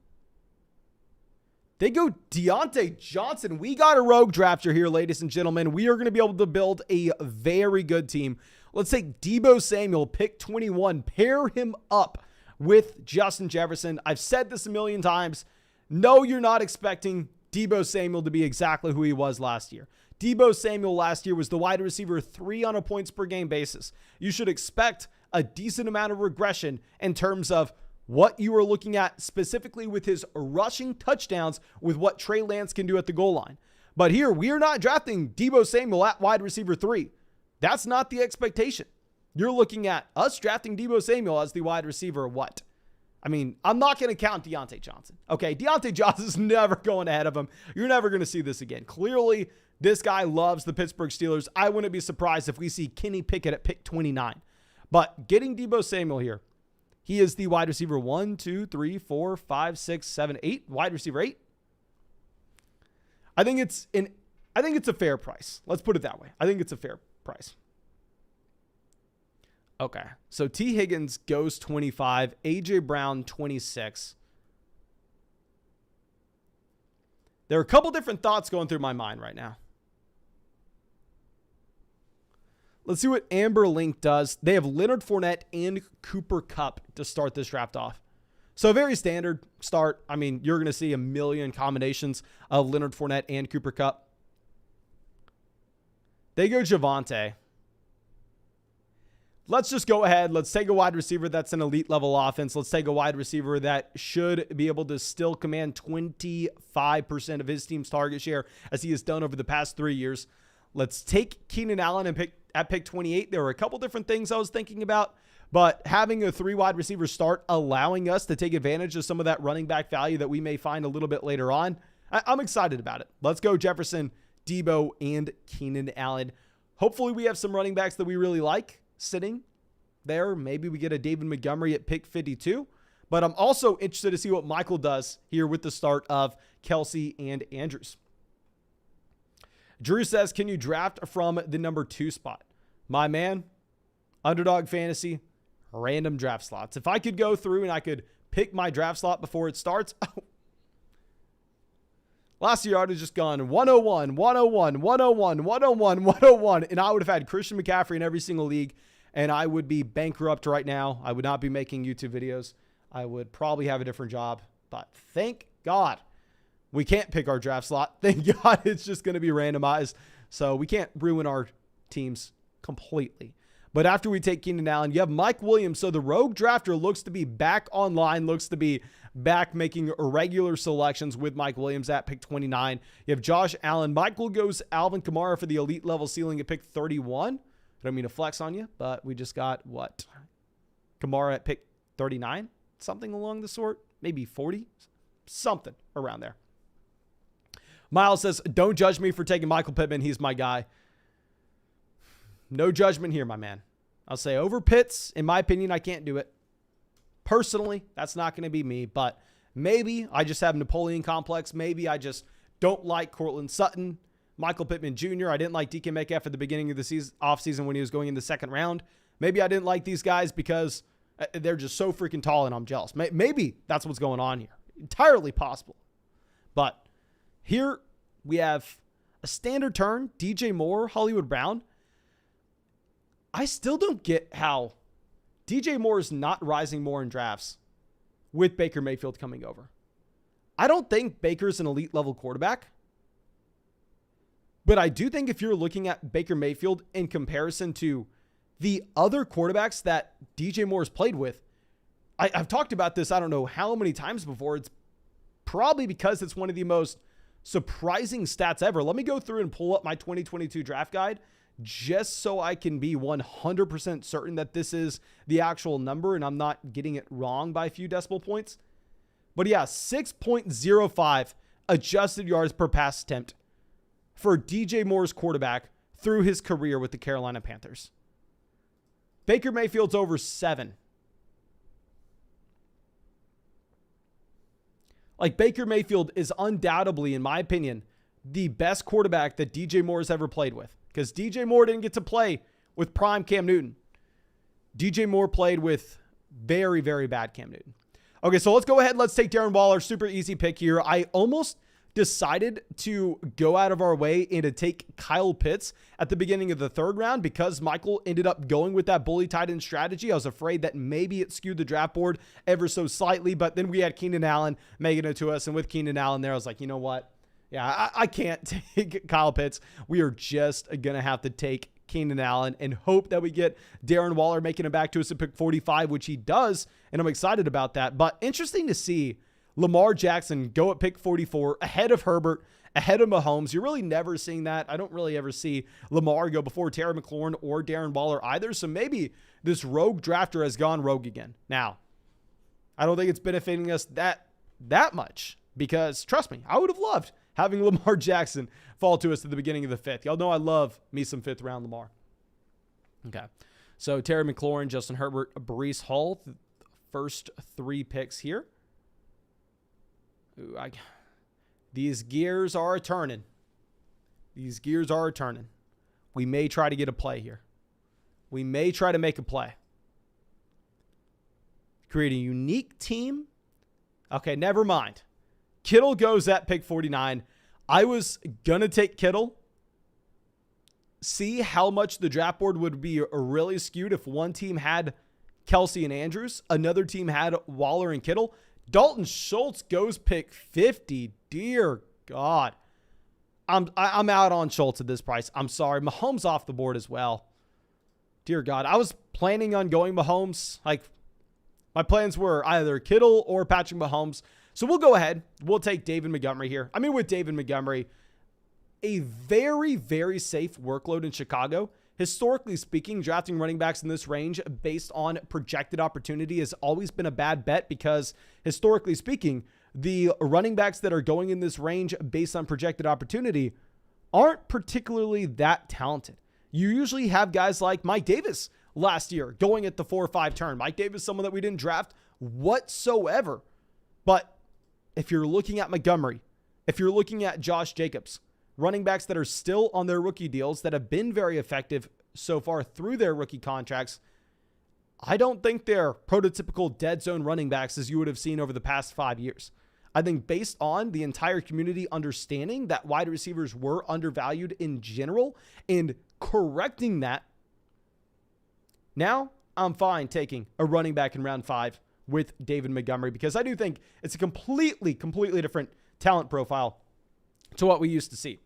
They go Deontay Johnson. We got a rogue drafter here, ladies and gentlemen. We are going to be able to build a very good team. Let's take Deebo Samuel, pick 21. Pair him up with Justin Jefferson. I've said this a million times. No, you're not expecting Deebo Samuel to be exactly who he was last year. Deebo Samuel last year was the wide receiver 3 on a points per game basis. You should expect a decent amount of regression in terms of what you are looking at specifically with his rushing touchdowns with what Trey Lance can do at the goal line. But here, we are not drafting Deebo Samuel at wide receiver 3. That's not the expectation. You're looking at us drafting Deebo Samuel as the wide receiver what? I mean, I'm not going to count Deontay Johnson. Okay, Deontay Johnson's never going ahead of him. You're never going to see this again. Clearly, this guy loves the Pittsburgh Steelers. I wouldn't be surprised if we see Kenny Pickett at pick 29. But getting Deebo Samuel here, he is the wide receiver 1, 2, 3, 4, 5, 6, 7, 8. Wide receiver 8. I think it's a fair price. Let's put it that way. I think it's a fair price. Okay. So T. Higgins goes 25. AJ Brown 26. There are a couple different thoughts going through my mind right now. Let's see what Amber Link does. They have Leonard Fournette and Cooper Kupp to start this draft off. So a very standard start. I mean, you're going to see a million combinations of Leonard Fournette and Cooper Kupp. They go Javonte. let's just go ahead. Let's take a wide receiver that's an elite level offense. Let's take a wide receiver that should be able to still command 25% of his team's target share as he has done over the past 3 years. Let's take Keenan Allen and at pick 28. There were a couple different things I was thinking about, but having a 3 wide receiver start, allowing us to take advantage of some of that running back value that we may find a little bit later on, I'm excited about it. Let's go Jefferson, Deebo, and Keenan Allen. Hopefully we have some running backs that we really like sitting there. Maybe we get a David Montgomery at pick 52, but I'm also interested to see what Michael does here with the start of Kelsey and Andrews. Drew says, can you draft from the number 2 spot? My man, Underdog Fantasy, random draft slots. If I could go through and I could pick my draft slot before it starts, last year I would have just gone 101, 101, 101, 101, 101, and I would have had Christian McCaffrey in every single league, and I would be bankrupt right now. I would not be making YouTube videos. I would probably have a different job, but thank God we can't pick our draft slot. Thank God it's just going to be randomized, so we can't ruin our teams completely. But after we take Keenan Allen, you have Mike Williams. So the rogue drafter looks to be back online, looks to be back making irregular selections with Mike Williams at pick 29. You have Josh Allen. Michael goes Alvin Kamara for the elite level ceiling at pick 31. I don't mean to flex on you, but we just got what? Kamara at pick 39? Something along the sort? Maybe 40? Something around there. Miles says, don't judge me for taking Michael Pittman. He's my guy. No judgment here, my man. I'll say over Pitts, in my opinion, I can't do it. Personally, that's not going to be me, but maybe I just have Napoleon complex. Maybe I just don't like Cortland Sutton, Michael Pittman Jr. I didn't like DK Metcalf at the beginning of the offseason when he was going in the second round. Maybe I didn't like these guys because they're just so freaking tall and I'm jealous. Maybe that's what's going on here. Entirely possible. But here we have a standard turn, DJ Moore, Hollywood Brown. I still don't get how DJ Moore is not rising more in drafts with Baker Mayfield coming over. I don't think Baker's an elite level quarterback, but I do think if you're looking at Baker Mayfield in comparison to the other quarterbacks that DJ Moore has played with, I've talked about this I don't know how many times before. It's probably because it's one of the most surprising stats ever. Let me go through and pull up my 2022 draft guide just so I can be 100% certain that this is the actual number and I'm not getting it wrong by a few decimal points. But yeah, 6.05 adjusted yards per pass attempt for DJ Moore's quarterback through his career with the Carolina Panthers. Baker Mayfield's over 7. Like, Baker Mayfield is undoubtedly, in my opinion, the best quarterback that DJ Moore has ever played with. Because DJ Moore didn't get to play with prime Cam Newton. DJ Moore played with very, very bad Cam Newton. Okay, so let's go ahead. Let's take Darren Waller. Super easy pick here. I almost decided to go out of our way and to take Kyle Pitts at the beginning of the 3rd round because Michael ended up going with that bully tight end strategy. I was afraid that maybe it skewed the draft board ever so slightly, but then we had Keenan Allen making it to us. And with Keenan Allen there, I was like, you know what? Yeah, I can't take Kyle Pitts. We are just going to have to take Keenan Allen and hope that we get Darren Waller making it back to us at pick 45, which he does, and I'm excited about that. But interesting to see Lamar Jackson go at pick 44 ahead of Herbert, ahead of Mahomes. You're really never seeing that. I don't really ever see Lamar go before Terry McLaurin or Darren Waller either, so maybe this rogue drafter has gone rogue again. Now, I don't think it's benefiting us that much because, trust me, I would have loved having Lamar Jackson fall to us at the beginning of the 5th. Y'all know I love me some 5th round Lamar. Okay. So Terry McLaurin, Justin Herbert, Breece Hall, the first 3 picks here. Ooh, these gears are turning. These gears are turning. We may try to get a play here. We may try to make a play. Create a unique team. Okay, never mind. Kittle goes at pick 49. I was going to take Kittle. See how much the draft board would be really skewed if one team had Kelsey and Andrews, another team had Waller and Kittle. Dalton Schultz goes pick 50. Dear God. I'm out on Schultz at this price. I'm sorry. Mahomes off the board as well. dear God, I was planning on going Mahomes. Like, my plans were either Kittle or Patrick Mahomes. So we'll go ahead. We'll take David Montgomery here. I mean, with David Montgomery, a very, very safe workload in Chicago. Historically speaking, drafting running backs in this range based on projected opportunity has always been a bad bet because, historically speaking, the running backs that are going in this range based on projected opportunity aren't particularly that talented. You usually have guys like Mike Davis last year going at the 4 or 5 turn. Mike Davis, someone that we didn't draft whatsoever. But if you're looking at Montgomery, if you're looking at Josh Jacobs, running backs that are still on their rookie deals that have been very effective so far through their rookie contracts, I don't think they're prototypical dead zone running backs as you would have seen over the past 5 years. I think based on the entire community understanding that wide receivers were undervalued in general and correcting that, now I'm fine taking a running back in round 5 with David Montgomery because I do think it's a completely different talent profile to what we used to see.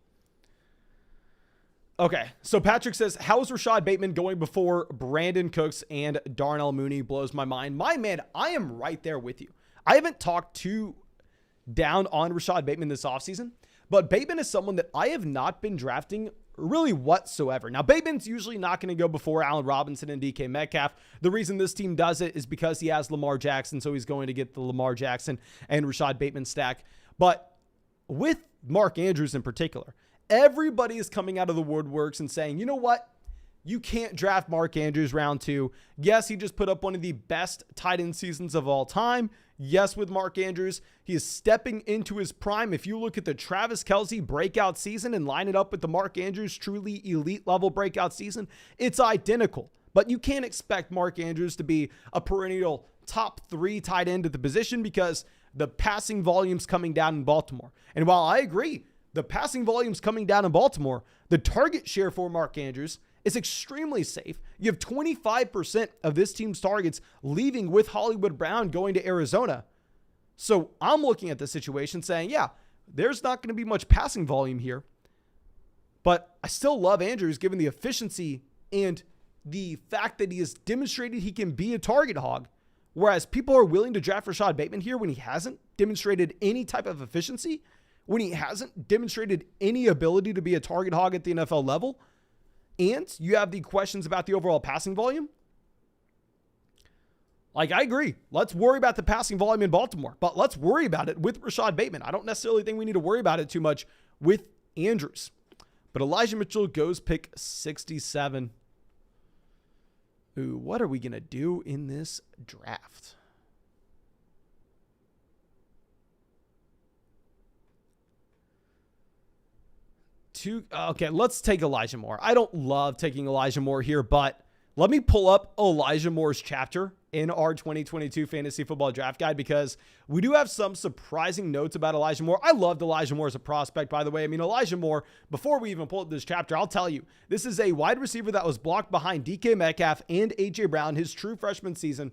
Okay, so Patrick says, how is Rashad Bateman going before Brandon Cooks and Darnell Mooney? Blows my mind. My man, I am right there with you. I haven't talked too down on Rashad Bateman this offseason, but Bateman is someone that I have not been drafting really whatsoever. Now, Bateman's usually not going to go before Allen Robinson and DK Metcalf. The reason this team does it is because he has Lamar Jackson, so he's going to get the Lamar Jackson and Rashad Bateman stack. But with Mark Andrews in particular, everybody is coming out of the woodworks and saying, you know what? You can't draft Mark Andrews round 2. Yes, he just put up one of the best tight end seasons of all time. Yes, with Mark Andrews, he is stepping into his prime. If you look at the Travis Kelce breakout season and line it up with the Mark Andrews truly elite level breakout season, it's identical. But you can't expect Mark Andrews to be a perennial top 3 tight end at the position because the passing volume's coming down in Baltimore. And while I agree, the passing volume's coming down in Baltimore, the target share for Mark Andrews is extremely safe. You have 25% of this team's targets leaving with Hollywood Brown going to Arizona. So I'm looking at the situation saying, yeah, there's not going to be much passing volume here. But I still love Andrews given the efficiency and the fact that he has demonstrated he can be a target hog. Whereas people are willing to draft Rashad Bateman here when he hasn't demonstrated any type of efficiency, when he hasn't demonstrated any ability to be a target hog at the NFL level. And you have the questions about the overall passing volume. Like, I agree. Let's worry about the passing volume in Baltimore, but let's worry about it with Rashad Bateman. I don't necessarily think we need to worry about it too much with Andrews. But Elijah Mitchell goes pick 67. Ooh, what are we going to do in this draft? Okay, let's take Elijah Moore. I don't love taking Elijah Moore here, but let me pull up Elijah Moore's chapter in our 2022 Fantasy Football Draft Guide because we do have some surprising notes about Elijah Moore. I loved Elijah Moore as a prospect, by the way. I mean, Elijah Moore, before we even pull up this chapter, I'll tell you, this is a wide receiver that was blocked behind DK Metcalf and A.J. Brown his true freshman season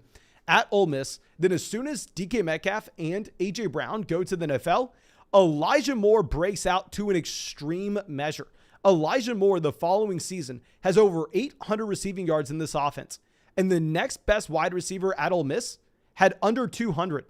at Ole Miss. Then as soon as DK Metcalf and A.J. Brown go to the NFL, Elijah Moore breaks out to an extreme measure. Elijah Moore, the following season, has over 800 receiving yards in this offense. And the next best wide receiver at Ole Miss had under 200.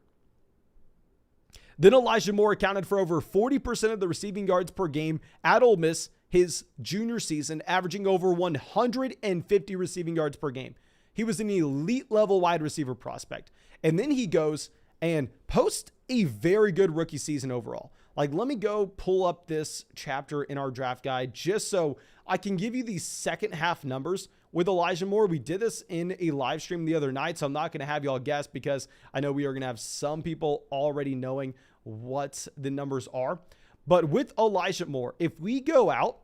Then Elijah Moore accounted for over 40% of the receiving yards per game at Ole Miss his junior season, averaging over 150 receiving yards per game. He was an elite level wide receiver prospect. And then he goes and posts a very good rookie season overall. Like, let me go pull up this chapter in our draft guide just so I can give you the second half numbers with Elijah Moore. We did this in a live stream the other night, so I'm not going to have y'all guess because I know we are going to have some people already knowing what the numbers are. But with Elijah Moore, if we go out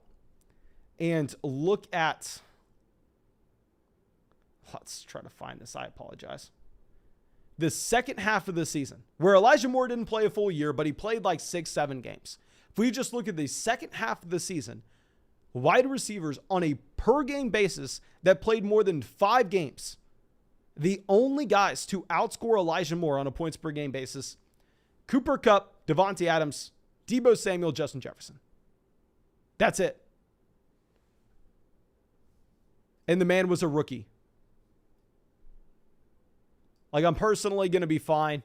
and look at, let's try to find this. I apologize. The second half of the season, where Elijah Moore didn't play a full year, but he played like 6-7 games. If we just look at the second half of the season, wide receivers on a per game basis that played more than 5 games, the only guys to outscore Elijah Moore on a points per game basis, Cooper Kupp, Devontae Adams, Deebo Samuel, Justin Jefferson. That's it. and the man was a rookie. Like, I'm personally going to be fine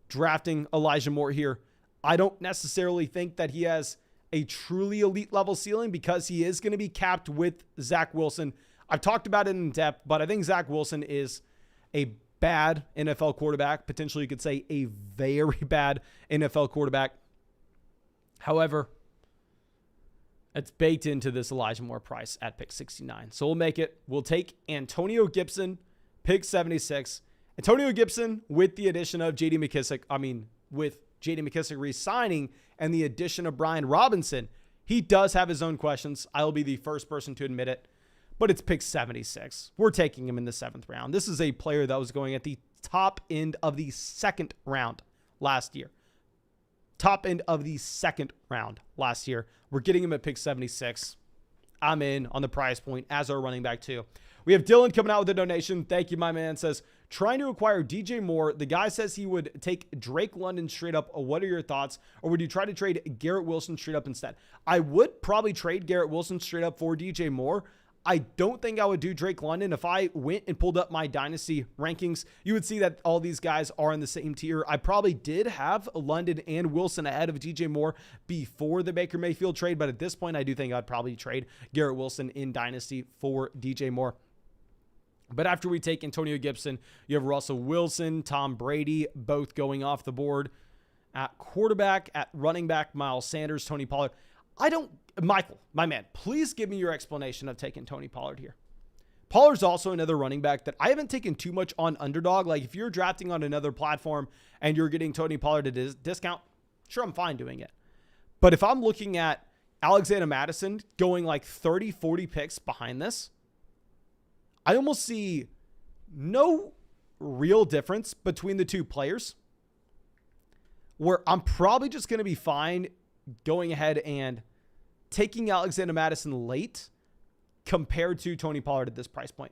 drafting Elijah Moore here. I don't necessarily think that he has a truly elite level ceiling because he is going to be capped with Zach Wilson. I've talked about it in depth, but I think Zach Wilson is a bad NFL quarterback. Potentially, you could say a very bad NFL quarterback. However, it's baked into this Elijah Moore price at pick 69. So we'll make it. We'll take Antonio Gibson, pick 76. Antonio Gibson with the addition of J.D. McKissic. With J.D. McKissic re-signing and the addition of Brian Robinson, he does have his own questions. I'll be the first person to admit it, but it's pick 76. We're taking him in the 7th round. This is a player that was going at the top end of the 2nd round last year. Top end of the 2nd round last year. We're getting him at pick 76. I'm in on the price point as our running back too. We have Dylan coming out with a donation. Thank you, my man. Says, trying to acquire DJ Moore. The guy says he would take Drake London straight up. What are your thoughts? Or would you try to trade Garrett Wilson straight up instead? I would probably trade Garrett Wilson straight up for DJ Moore. I don't think I would do Drake London. If I went and pulled up my dynasty rankings, you would see that all these guys are in the same tier. I probably did have London and Wilson ahead of DJ Moore before the Baker Mayfield trade, but at this point, I do think I'd probably trade Garrett Wilson in dynasty for DJ Moore. But after we take Antonio Gibson, you have Russell Wilson, Tom Brady, both going off the board. At quarterback, at running back, Miles Sanders, Tony Pollard. Michael, my man, please give me your explanation of taking Tony Pollard here. Pollard's also another running back that I haven't taken too much on Underdog. Like, if you're drafting on another platform and you're getting Tony Pollard at a discount, sure, I'm fine doing it. But if I'm looking at Alexander Mattison going like 30, 40 picks behind this, I almost see no real difference between the two players, where I'm probably just going to be fine going ahead and taking Alexander Mattison late compared to Tony Pollard at this price point.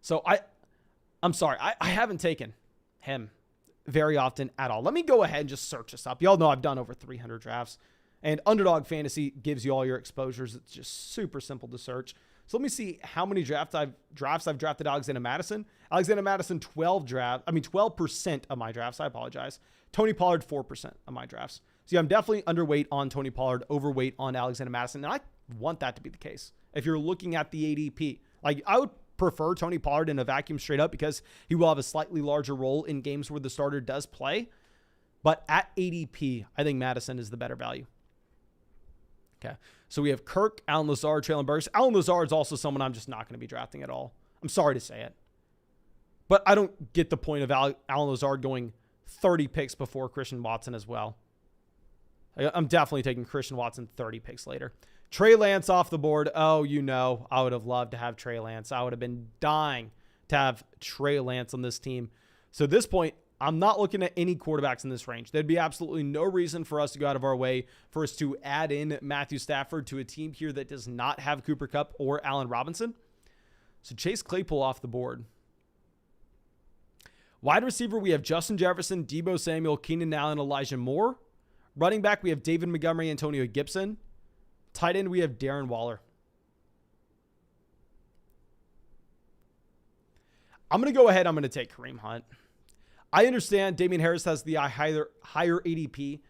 So I'm sorry. I haven't taken him very often at all. Let me go ahead and just search this up. Y'all know I've done over 300 drafts, and Underdog Fantasy gives you all your exposures. It's just super simple to search. So let me see how many drafts I've drafted Alexander Mattison. Alexander Mattison, 12% of my drafts. I apologize. Tony Pollard, 4% of my drafts. So yeah, I'm definitely underweight on Tony Pollard, overweight on Alexander Mattison. And I want that to be the case. If you're looking at the ADP, like, I would prefer Tony Pollard in a vacuum straight up because he will have a slightly larger role in games where the starter does play. But at ADP, I think Mattison is the better value. Okay. So we have Kirk, Allen Lazard, Traylon Burks. Allen Lazard is also someone I'm just not going to be drafting at all. I'm sorry to say it. But I don't get the point of Allen Lazard going 30 picks before Christian Watson as well. I'm definitely taking Christian Watson 30 picks later. Trey Lance off the board. Oh, I would have loved to have Trey Lance. I would have been dying to have Trey Lance on this team. So at this point, I'm not looking at any quarterbacks in this range. There'd be absolutely no reason for us to go out of our way for us to add in Matthew Stafford to a team here that does not have Cooper Kupp or Allen Robinson. So Chase Claypool off the board. Wide receiver, we have Justin Jefferson, Deebo Samuel, Keenan Allen, Elijah Moore. Running back, we have David Montgomery, Antonio Gibson. Tight end, we have Darren Waller. I'm going to go ahead. I'm going to take Kareem Hunt. I understand Damien Harris has the higher ADP.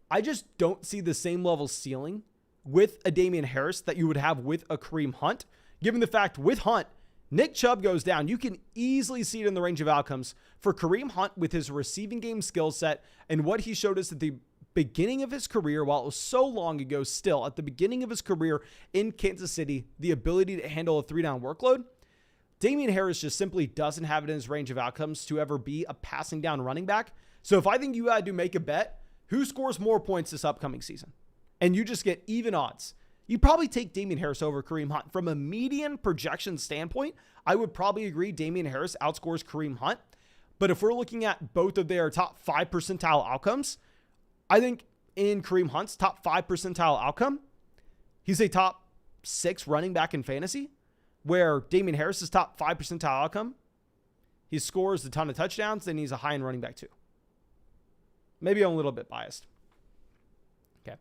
I just don't see the same level ceiling with a Damien Harris that you would have with a Kareem Hunt. Given the fact with Hunt, Nick Chubb goes down. You can easily see it in the range of outcomes. For Kareem Hunt, with his receiving game skill set and what he showed us at the beginning of his career, while it was so long ago still, at the beginning of his career in Kansas City, the ability to handle a 3-down workload, Damien Harris just simply doesn't have it in his range of outcomes to ever be a passing down running back. So if I think you had to make a bet, who scores more points this upcoming season, and you just get even odds, you probably take Damien Harris over Kareem Hunt. From a median projection standpoint, I would probably agree Damien Harris outscores Kareem Hunt. But if we're looking at both of their top 5 percentile outcomes, I think in Kareem Hunt's top 5 percentile outcome, he's a top 6 running back in fantasy, where Damien Harris's top 5 percentile outcome, he scores a ton of touchdowns, and he's a high-end running back too. Maybe I'm a little bit biased. Okay.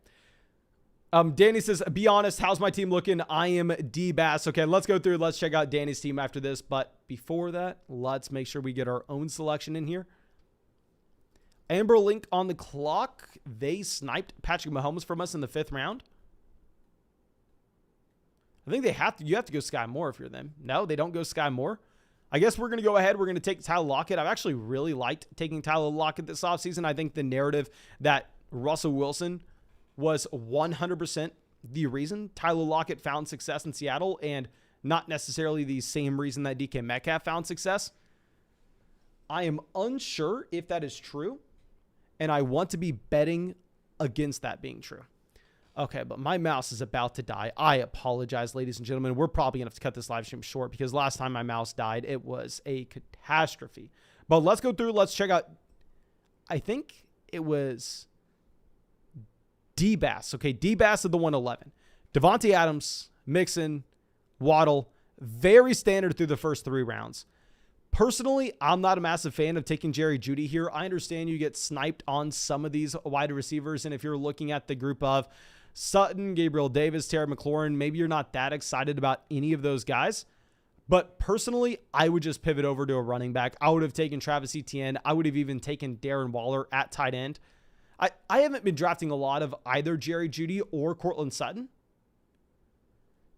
Danny says, be honest, how's my team looking? I am D-Bass. Okay, let's go through. Let's check out Danny's team after this. But before that, let's make sure we get our own selection in here. Amber Link on the clock. They sniped Patrick Mahomes from us in the 5th round. I think you have to go Sky Moore if you're them. No, they don't go Sky Moore. I guess we're going to go ahead. We're going to take Tyler Lockett. I've actually really liked taking Tyler Lockett this offseason. I think the narrative that Russell Wilson was 100% the reason Tyler Lockett found success in Seattle and not necessarily the same reason that DK Metcalf found success. I am unsure if that is true, and I want to be betting against that being true. Okay, but my mouse is about to die. I apologize, ladies and gentlemen. We're probably going to have to cut this live stream short because last time my mouse died, it was a catastrophe. But let's go through. Let's check out. I think it was D-Bass. Okay, D-Bass of the 111. Devontae Adams, Mixon, Waddle. Very standard through the first 3 rounds. Personally, I'm not a massive fan of taking Jerry Jeudy here. I understand you get sniped on some of these wide receivers, and if you're looking at the group of Sutton, Gabriel Davis, Terry McLaurin, maybe you're not that excited about any of those guys. But personally, I would just pivot over to a running back. I would have taken Travis Etienne. I would have even taken Darren Waller at tight end. I haven't been drafting a lot of either Jerry Jeudy or Cortland Sutton.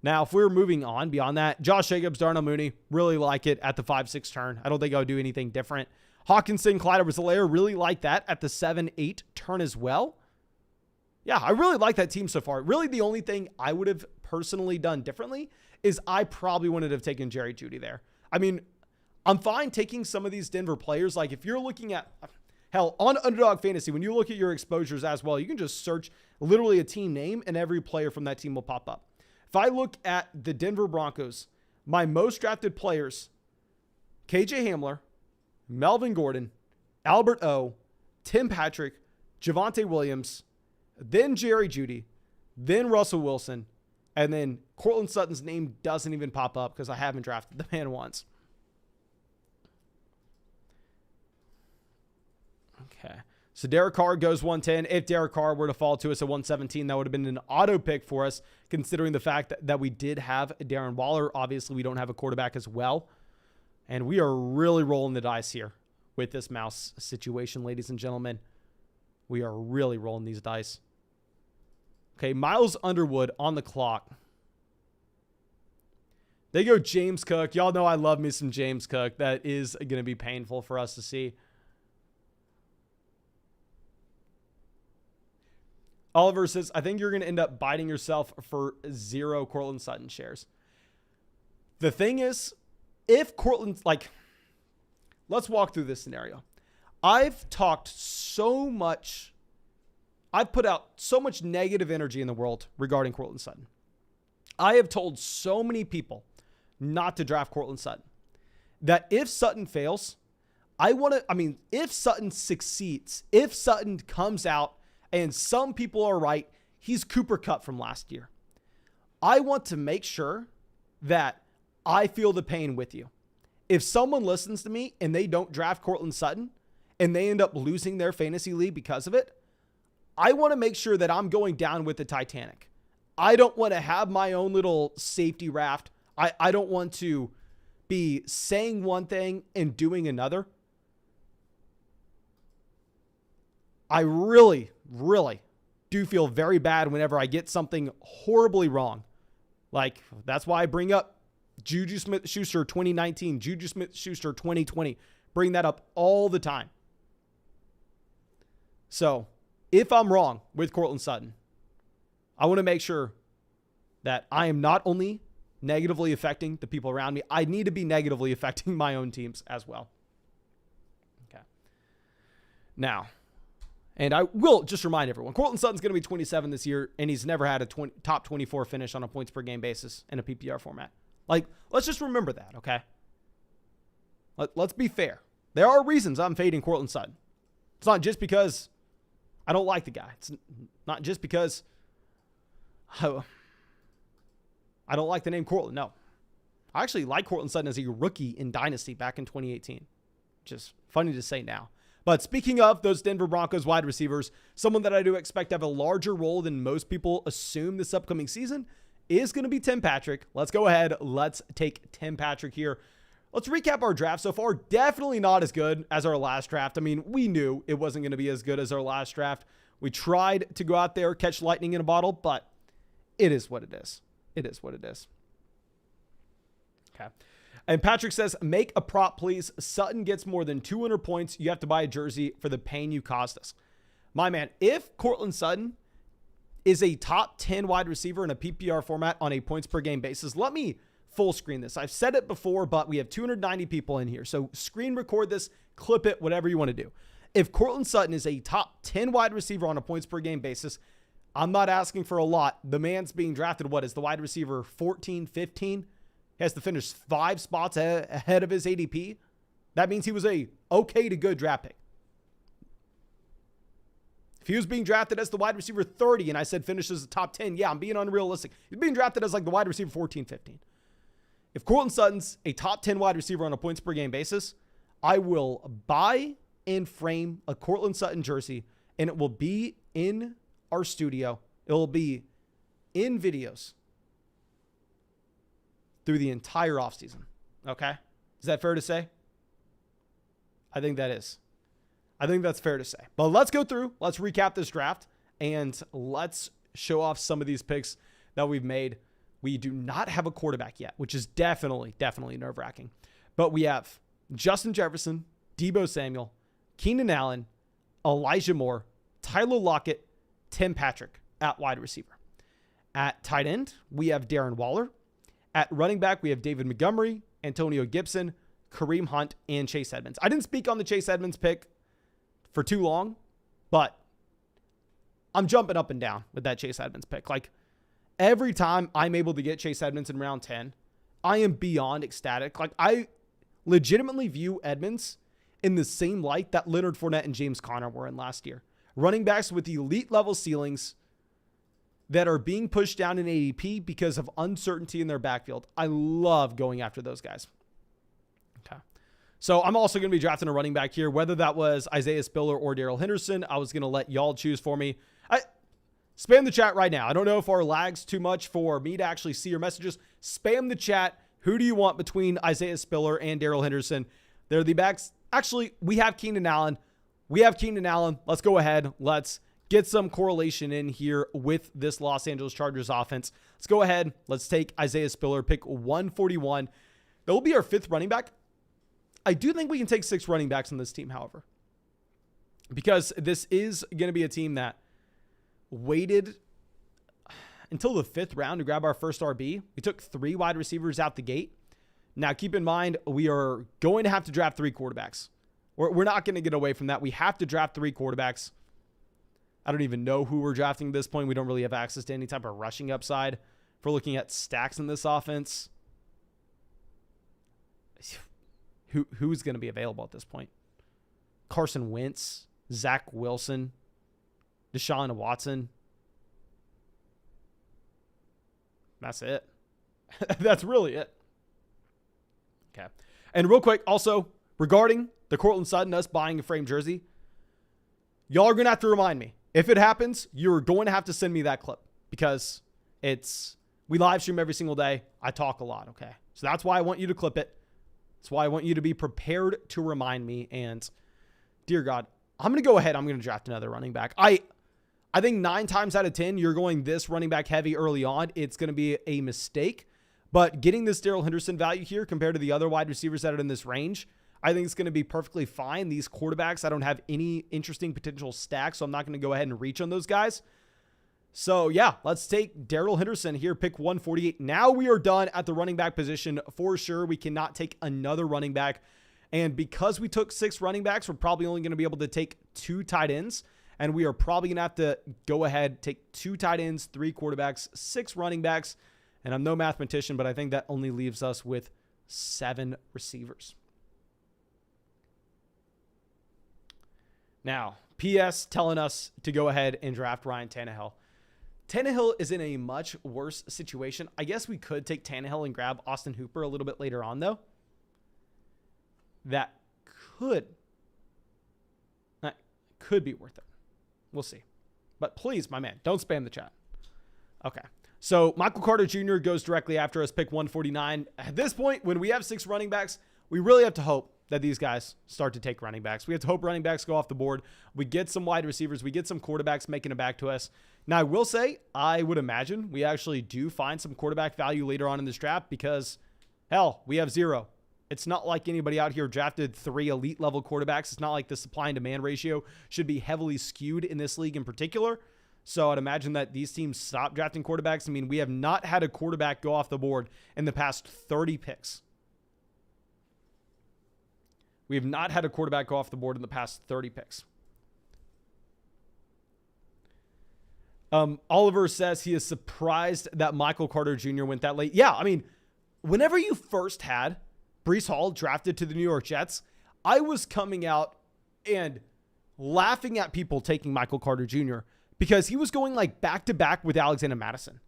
Now, if we're moving on beyond that, Josh Jacobs, Darnell Mooney, really like it at the 5-6 turn. I don't think I would do anything different. Hawkinson, Clyde Edwards-Helaire, really like that at the 7-8 turn as well. Yeah, I really like that team so far. Really, the only thing I would have personally done differently is I probably wouldn't have taken Jerry Jeudy there. I mean, I'm fine taking some of these Denver players. Like, if you're looking at, hell, on Underdog Fantasy, when you look at your exposures as well, you can just search literally a team name and every player from that team will pop up. If I look at the Denver Broncos, my most drafted players, KJ Hamler, Melvin Gordon, Albert O, Tim Patrick, Javonte Williams, then Jerry Jeudy, then Russell Wilson, and then Cortland Sutton's name doesn't even pop up because I haven't drafted the man once. Okay. So Derek Carr goes 110. If Derek Carr were to fall to us at 117, that would have been an auto pick for us, considering the fact that we did have Darren Waller. Obviously, we don't have a quarterback as well. And we are really rolling the dice here with this mouse situation, ladies and gentlemen. We are really rolling these dice. Okay, Miles Underwood on the clock. They go James Cook. Y'all know I love me some James Cook. That is going to be painful for us to see. Oliver says, I think you're going to end up biting yourself for 0 Cortland Sutton shares. The thing is, if Cortland, like, let's walk through this scenario. I've talked so much, I've put out so much negative energy in the world regarding Cortland Sutton. I have told so many people not to draft Cortland Sutton that if Sutton fails, if Sutton succeeds, if Sutton comes out, and some people are right, he's Cooper Kupp from last year, I want to make sure that I feel the pain with you. If someone listens to me and they don't draft Cortland Sutton and they end up losing their fantasy league because of it, I want to make sure that I'm going down with the Titanic. I don't want to have my own little safety raft. I don't want to be saying one thing and doing another. I really do feel very bad whenever I get something horribly wrong. Like, that's why I bring up Juju Smith-Schuster 2019, Juju Smith-Schuster 2020. Bring that up all the time. So, if I'm wrong with Cortland Sutton, I want to make sure that I am not only negatively affecting the people around me, I need to be negatively affecting my own teams as well. Okay. Now, and I will just remind everyone, Cortland Sutton's going to be 27 this year, and he's never had a top 24 finish on a points per game basis in a PPR format. Like, let's just remember that, okay? Let's be fair. There are reasons I'm fading Cortland Sutton. It's not just because I don't like the guy. It's not just because I don't like the name Cortland. No. I actually like Cortland Sutton as a rookie in Dynasty back in 2018. Just funny to say now. But speaking of those Denver Broncos wide receivers, someone that I do expect to have a larger role than most people assume this upcoming season is going to be Tim Patrick. Let's go ahead. Let's take Tim Patrick here. Let's recap our draft so far. Definitely not as good as our last draft. I mean, we knew it wasn't going to be as good as our last draft. We tried to go out there, catch lightning in a bottle, but it is what it is. It is what it is. Okay. And Patrick says, make a prop, please. Sutton gets more than 200 points. You have to buy a jersey for the pain you cost us. My man, if Courtland Sutton is a top 10 wide receiver in a PPR format on a points per game basis, let me full screen this. I've said it before, but we have 290 people in here. So screen record this, clip it, whatever you want to do. If Courtland Sutton is a top 10 wide receiver on a points per game basis, I'm not asking for a lot. The man's being drafted, what is the wide receiver 14, 15? He has to finish 5 spots ahead of his ADP. That means he was a okay to good draft pick. If he was being drafted as the wide receiver 30 and I said finishes the top 10, yeah, I'm being unrealistic. He's being drafted as like the wide receiver 14, 15. If Courtland Sutton's a top 10 wide receiver on a points per game basis, I will buy and frame a Courtland Sutton jersey, and it will be in our studio. It will be in videos through the entire offseason. Okay? Is that fair to say? I think that is. I think that's fair to say. But let's go through. Let's recap this draft, and let's show off some of these picks that we've made. We do not have a quarterback yet, which is definitely nerve-wracking. But we have Justin Jefferson, Deebo Samuel, Keenan Allen, Elijah Moore, Tyler Lockett, Tim Patrick at wide receiver. At tight end, we have Darren Waller. At running back, we have David Montgomery, Antonio Gibson, Kareem Hunt, and Chase Edmonds. I didn't speak on the Chase Edmonds pick for too long, but I'm jumping up and down with that Chase Edmonds pick. Like, every time I'm able to get Chase Edmonds in round 10, I am beyond ecstatic. Like, I legitimately view Edmonds in the same light that Leonard Fournette and James Conner were in last year. Running backs with elite level ceilings that are being pushed down in ADP because of uncertainty in their backfield. I love going after those guys. Okay. So I'm also going to be drafting a running back here, whether that was Isaiah Spiller or Darrell Henderson. I was going to let y'all choose for me. Spam the chat right now. I don't know if our lag's too much for me to actually see your messages. Spam the chat. Who do you want between Isaiah Spiller and Darrell Henderson? They're the backs. Actually, we have Keenan Allen. Let's go ahead. Let's get some correlation in here with this Los Angeles Chargers offense. Let's go ahead. Let's take Isaiah Spiller, pick 141. That will be our 5th running back. I do think we can take 6 running backs on this team, however, because this is going to be a team that waited until the 5th round to grab our first RB. We took 3 wide receivers out the gate. Now, keep in mind, we are going to have to draft 3 quarterbacks. We're not going to get away from that. We have to draft 3 quarterbacks. I don't even know who we're drafting at this point. We don't really have access to any type of rushing upside. If we're looking at stacks in this offense, who's going to be available at this point? Carson Wentz, Zach Wilson, Deshaun Watson. That's it. That's really it. Okay. And real quick, also, regarding the Courtland Sutton, us buying a framed jersey, y'all are going to have to remind me. If it happens, you're going to have to send me that clip because we live stream every single day. I talk a lot, okay? So that's why I want you to clip it. That's why I want you to be prepared to remind me. And dear God, I'm going to go ahead. I'm going to draft another running back. I think 9 times out of 10, you're going this running back heavy early on. It's going to be a mistake. But getting this Darrell Henderson value here compared to the other wide receivers that are in this range, I think it's going to be perfectly fine. These quarterbacks, I don't have any interesting potential stacks, so I'm not going to go ahead and reach on those guys. So, yeah, let's take Darrell Henderson here, pick 148. Now we are done at the running back position for sure. We cannot take another running back. And because we took 6 running backs, we're probably only going to be able to take 2 tight ends. And we are probably going to have to go ahead, take 2 tight ends, 3 quarterbacks, 6 running backs. And I'm no mathematician, but I think that only leaves us with 7 receivers. Now, PS telling us to go ahead and draft Ryan Tannehill. Tannehill is in a much worse situation. I guess we could take Tannehill and grab Austin Hooper a little bit later on, though. That could could be worth it. We'll see. But please, my man, don't spam the chat. Okay. So Michael Carter Jr. goes directly after us, pick 149. At this point, when we have 6 running backs, we really have to hope that these guys start to take running backs. We have to hope running backs go off the board. We get some wide receivers. We get some quarterbacks making it back to us. Now, I will say, I would imagine we actually do find some quarterback value later on in this draft because, hell, we have 0. It's not like anybody out here drafted 3 elite level quarterbacks. It's not like the supply and demand ratio should be heavily skewed in this league in particular. So I'd imagine that these teams stop drafting quarterbacks. I mean, we have not had a quarterback go off the board in the past 30 picks. We have not had a quarterback go off the board in the past 30 picks. Oliver says he is surprised that Michael Carter Jr. went that late. Yeah, I mean, whenever you first had Breece Hall drafted to the New York Jets, I was coming out and laughing at people taking Michael Carter Jr. because he was going like back-to-back with Alexander Mattison.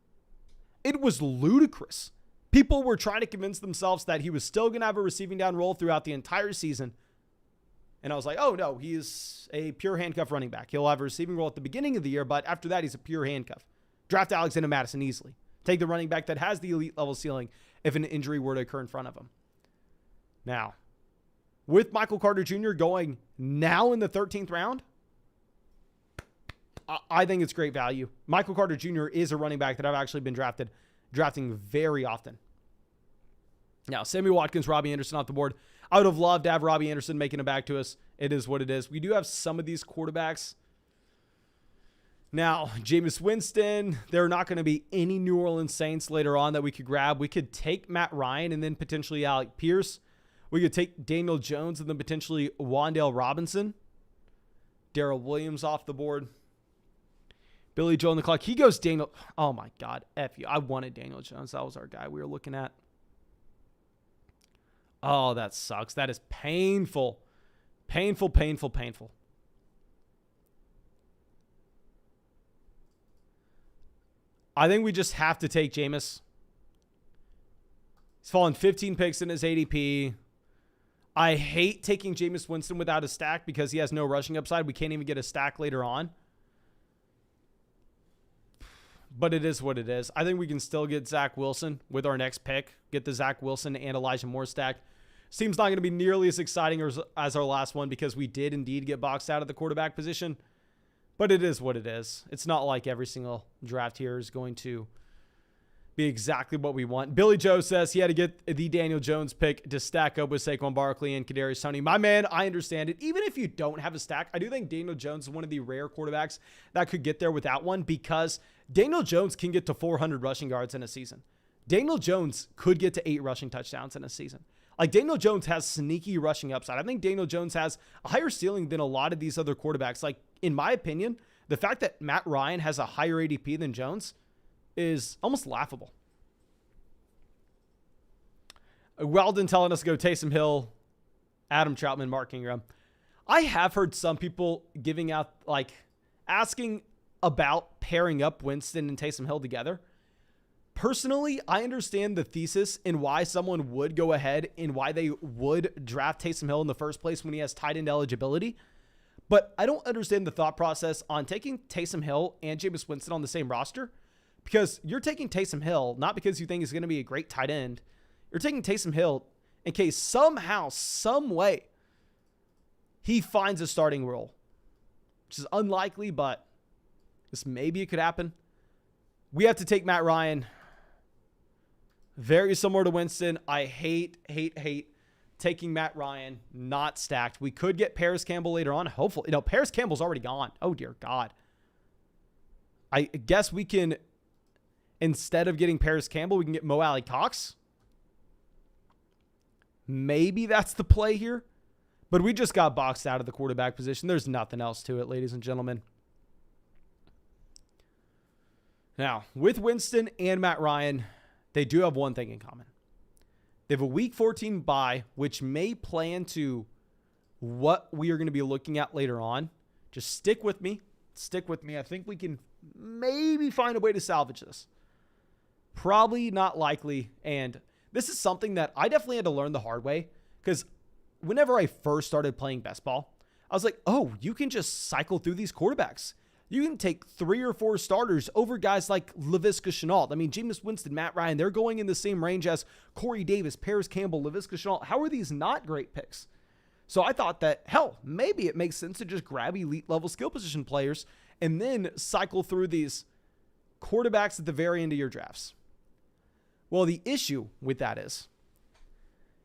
It was ludicrous. People were trying to convince themselves that he was still going to have a receiving down role throughout the entire season. And I was like, oh, no, he's a pure handcuff running back. He'll have a receiving role at the beginning of the year, but after that, he's a pure handcuff. Draft Alexander Mattison easily. Take the running back that has the elite level ceiling if an injury were to occur in front of him. Now, with Michael Carter Jr. going now in the 13th round, I think it's great value. Michael Carter Jr. is a running back that I've actually been drafting very often. Now, Sammy Watkins, Robbie Anderson off the board. I would have loved to have Robbie Anderson making it back to us. It is what it is. We do have some of these quarterbacks. Now, Jameis Winston, there are not going to be any New Orleans Saints later on that we could grab. We could take Matt Ryan and then potentially Alec Pierce. We could take Daniel Jones and then potentially Wan'Dale Robinson. Daryl Williams off the board. Billy Joe on the clock. He goes Daniel. Oh, my God. F you. I wanted Daniel Jones. That was our guy we were looking at. Oh, that sucks. That is painful. Painful, painful, painful. I think we just have to take Jameis. He's fallen 15 picks in his ADP. I hate taking Jameis Winston without a stack because he has no rushing upside. We can't even get a stack later on. But it is what it is. I think we can still get Zach Wilson with our next pick. Get the Zach Wilson and Elijah Moore stack. Seems not going to be nearly as exciting as our last one because we did indeed get boxed out of the quarterback position. But it is what it is. It's not like every single draft here is going to be exactly what we want. Billy Joe says he had to get the Daniel Jones pick to stack up with Saquon Barkley and Kadarius Toney. My man, I understand it. Even if you don't have a stack, I do think Daniel Jones is one of the rare quarterbacks that could get there without one because Daniel Jones can get to 400 rushing yards in a season. Daniel Jones could get to 8 rushing touchdowns in a season. Like, Daniel Jones has sneaky rushing upside. I think Daniel Jones has a higher ceiling than a lot of these other quarterbacks. Like, in my opinion, the fact that Matt Ryan has a higher ADP than Jones is almost laughable. Weldon telling us to go Taysom Hill, Adam Troutman, Mark Ingram. I have heard some people giving out, like, asking about pairing up Winston and Taysom Hill together. Personally, I understand the thesis and why someone would go ahead and why they would draft Taysom Hill in the first place when he has tight end eligibility. But I don't understand the thought process on taking Taysom Hill and Jameis Winston on the same roster, because you're taking Taysom Hill not because you think he's going to be a great tight end. You're taking Taysom Hill in case somehow, some way, he finds a starting role, which is unlikely, but this maybe it could happen. We have to take Matt Ryan. Very similar to Winston. I hate taking Matt Ryan, not stacked. We could get Paris Campbell later on. Hopefully. No, Paris Campbell's already gone. Oh, dear God. I guess we can, instead of getting Paris Campbell, we can get Mo Alley Cox. Maybe that's the play here. But we just got boxed out of the quarterback position. There's nothing else to it, ladies and gentlemen. Now, with Winston and Matt Ryan, they do have one thing in common. They have a week 14 bye, which may play into what we are going to be looking at later on. Just stick with me. Stick with me. I think we can maybe find a way to salvage this. Probably not likely. And this is something that I definitely had to learn the hard way, because whenever I first started playing best ball, I was like, oh, you can just cycle through these quarterbacks. You can take 3 or 4 starters over guys like Laviska Shenault. I mean, Jameis Winston, Matt Ryan, they're going in the same range as Corey Davis, Paris Campbell, Laviska Shenault. How are these not great picks? So I thought that, hell, maybe it makes sense to just grab elite level skill position players and then cycle through these quarterbacks at the very end of your drafts. Well, the issue with that is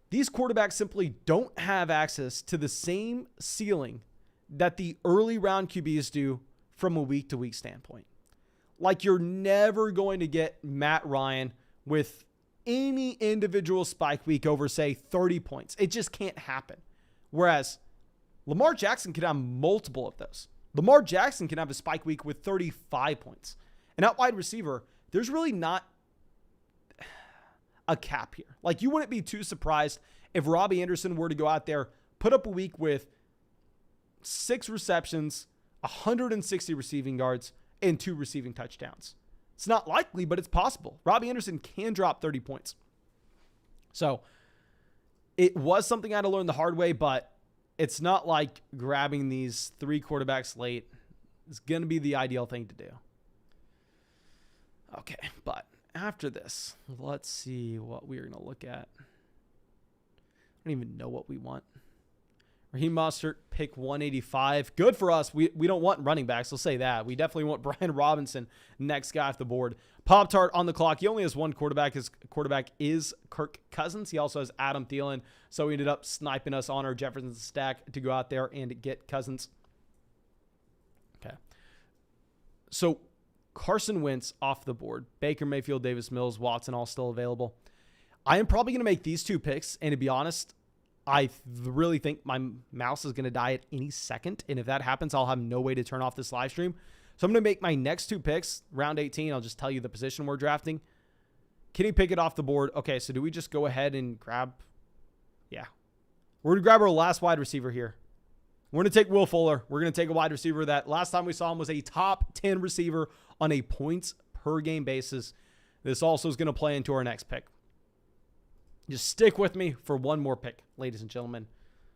these quarterbacks simply don't have access to the same ceiling that the early round QBs do from a week to week standpoint. Like, you're never going to get Matt Ryan with any individual spike week over, say, 30 points. It just can't happen. Whereas Lamar Jackson can have multiple of those. Lamar Jackson can have a spike week with 35 points. And at wide receiver, there's really not a cap here. Like, you wouldn't be too surprised if Robbie Anderson were to go out there, put up a week with 6 receptions, 160 receiving yards, and 2 receiving touchdowns. It's not likely, but it's possible. Robbie Anderson can drop 30 points. So it was something I had to learn the hard way, but it's not like grabbing these 3 quarterbacks late is going to be the ideal thing to do. Okay, but after this, let's see what we're going to look at. I don't even know what we want. Raheem Mostert, pick 185. Good for us. We don't want running backs. I'll say that. We definitely want Brian Robinson, next guy off the board. Pop-Tart on the clock. He only has one quarterback. His quarterback is Kirk Cousins. He also has Adam Thielen. So he ended up sniping us on our Jefferson stack to go out there and get Cousins. Okay. So Carson Wentz off the board. Baker Mayfield, Davis Mills, Watson all still available. I am probably going to make these 2 picks. And to be honest, I really think my mouse is going to die at any second. And if that happens, I'll have no way to turn off this live stream. So I'm going to make my next 2 picks. Round 18, I'll just tell you the position we're drafting. Can he pick it off the board? Okay, so do we just go ahead and grab? Yeah. We're going to grab our last wide receiver here. We're going to take Will Fuller. We're going to take a wide receiver that last time we saw him was a top 10 receiver on a points per game basis. This also is going to play into our next pick. Just stick with me for one more pick, ladies and gentlemen.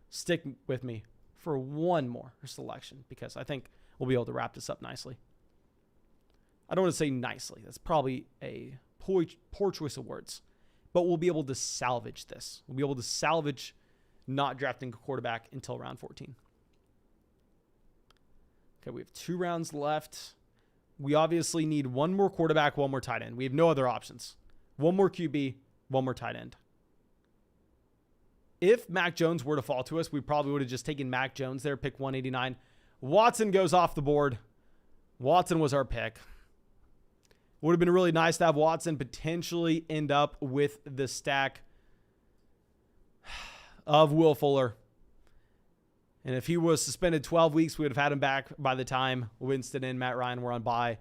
Stick with me for one more selection because I think we'll be able to wrap this up nicely. I don't want to say nicely. That's probably a poor choice of words. But we'll be able to salvage this. We'll be able to salvage not drafting a quarterback until round 14. Okay, we have 2 rounds left. We obviously need one more quarterback, one more tight end. We have no other options. One more QB, one more tight end. If Mac Jones were to fall to us, we probably would have just taken Mac Jones there, pick 189. Watson goes off the board. Watson was our pick. Would have been really nice to have Watson potentially end up with the stack of Will Fuller. And if he was suspended 12 weeks, we would have had him back by the time Winston and Matt Ryan were on bye.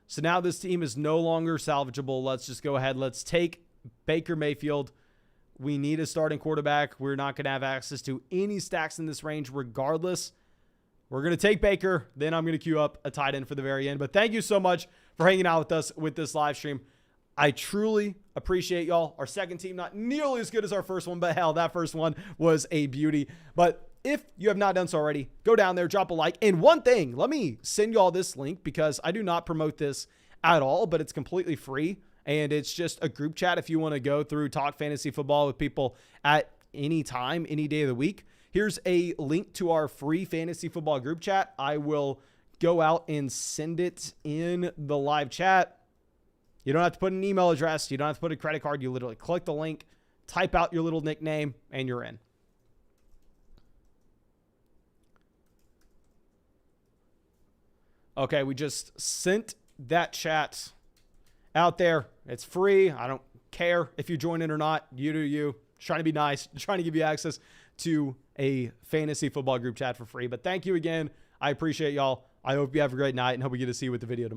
So now this team is no longer salvageable. Let's just go ahead. Let's take Baker Mayfield. We need a starting quarterback. We're not going to have access to any stacks in this range regardless. We're going to take Baker. Then I'm going to queue up a tight end for the very end. But thank you so much for hanging out with us with this live stream. I truly appreciate y'all. Our second team, not nearly as good as our first one, but hell, that first one was a beauty. But if you have not done so already, go down there, drop a like. And one thing, let me send y'all this link because I do not promote this at all, but it's completely free. And it's just a group chat if you want to go through, talk fantasy football with people at any time, any day of the week. Here's a link to our free fantasy football group chat. I will go out and send it in the live chat. You don't have to put an email address. You don't have to put a credit card. You literally click the link, type out your little nickname, and you're in. Okay, we just sent that chat out there. It's free. I don't care if you join it or not. You do you. Just trying to be nice. Just trying to give you access to a fantasy football group chat for free. But thank you again. I appreciate y'all. I hope you have a great night and hope we get to see you with the video tomorrow.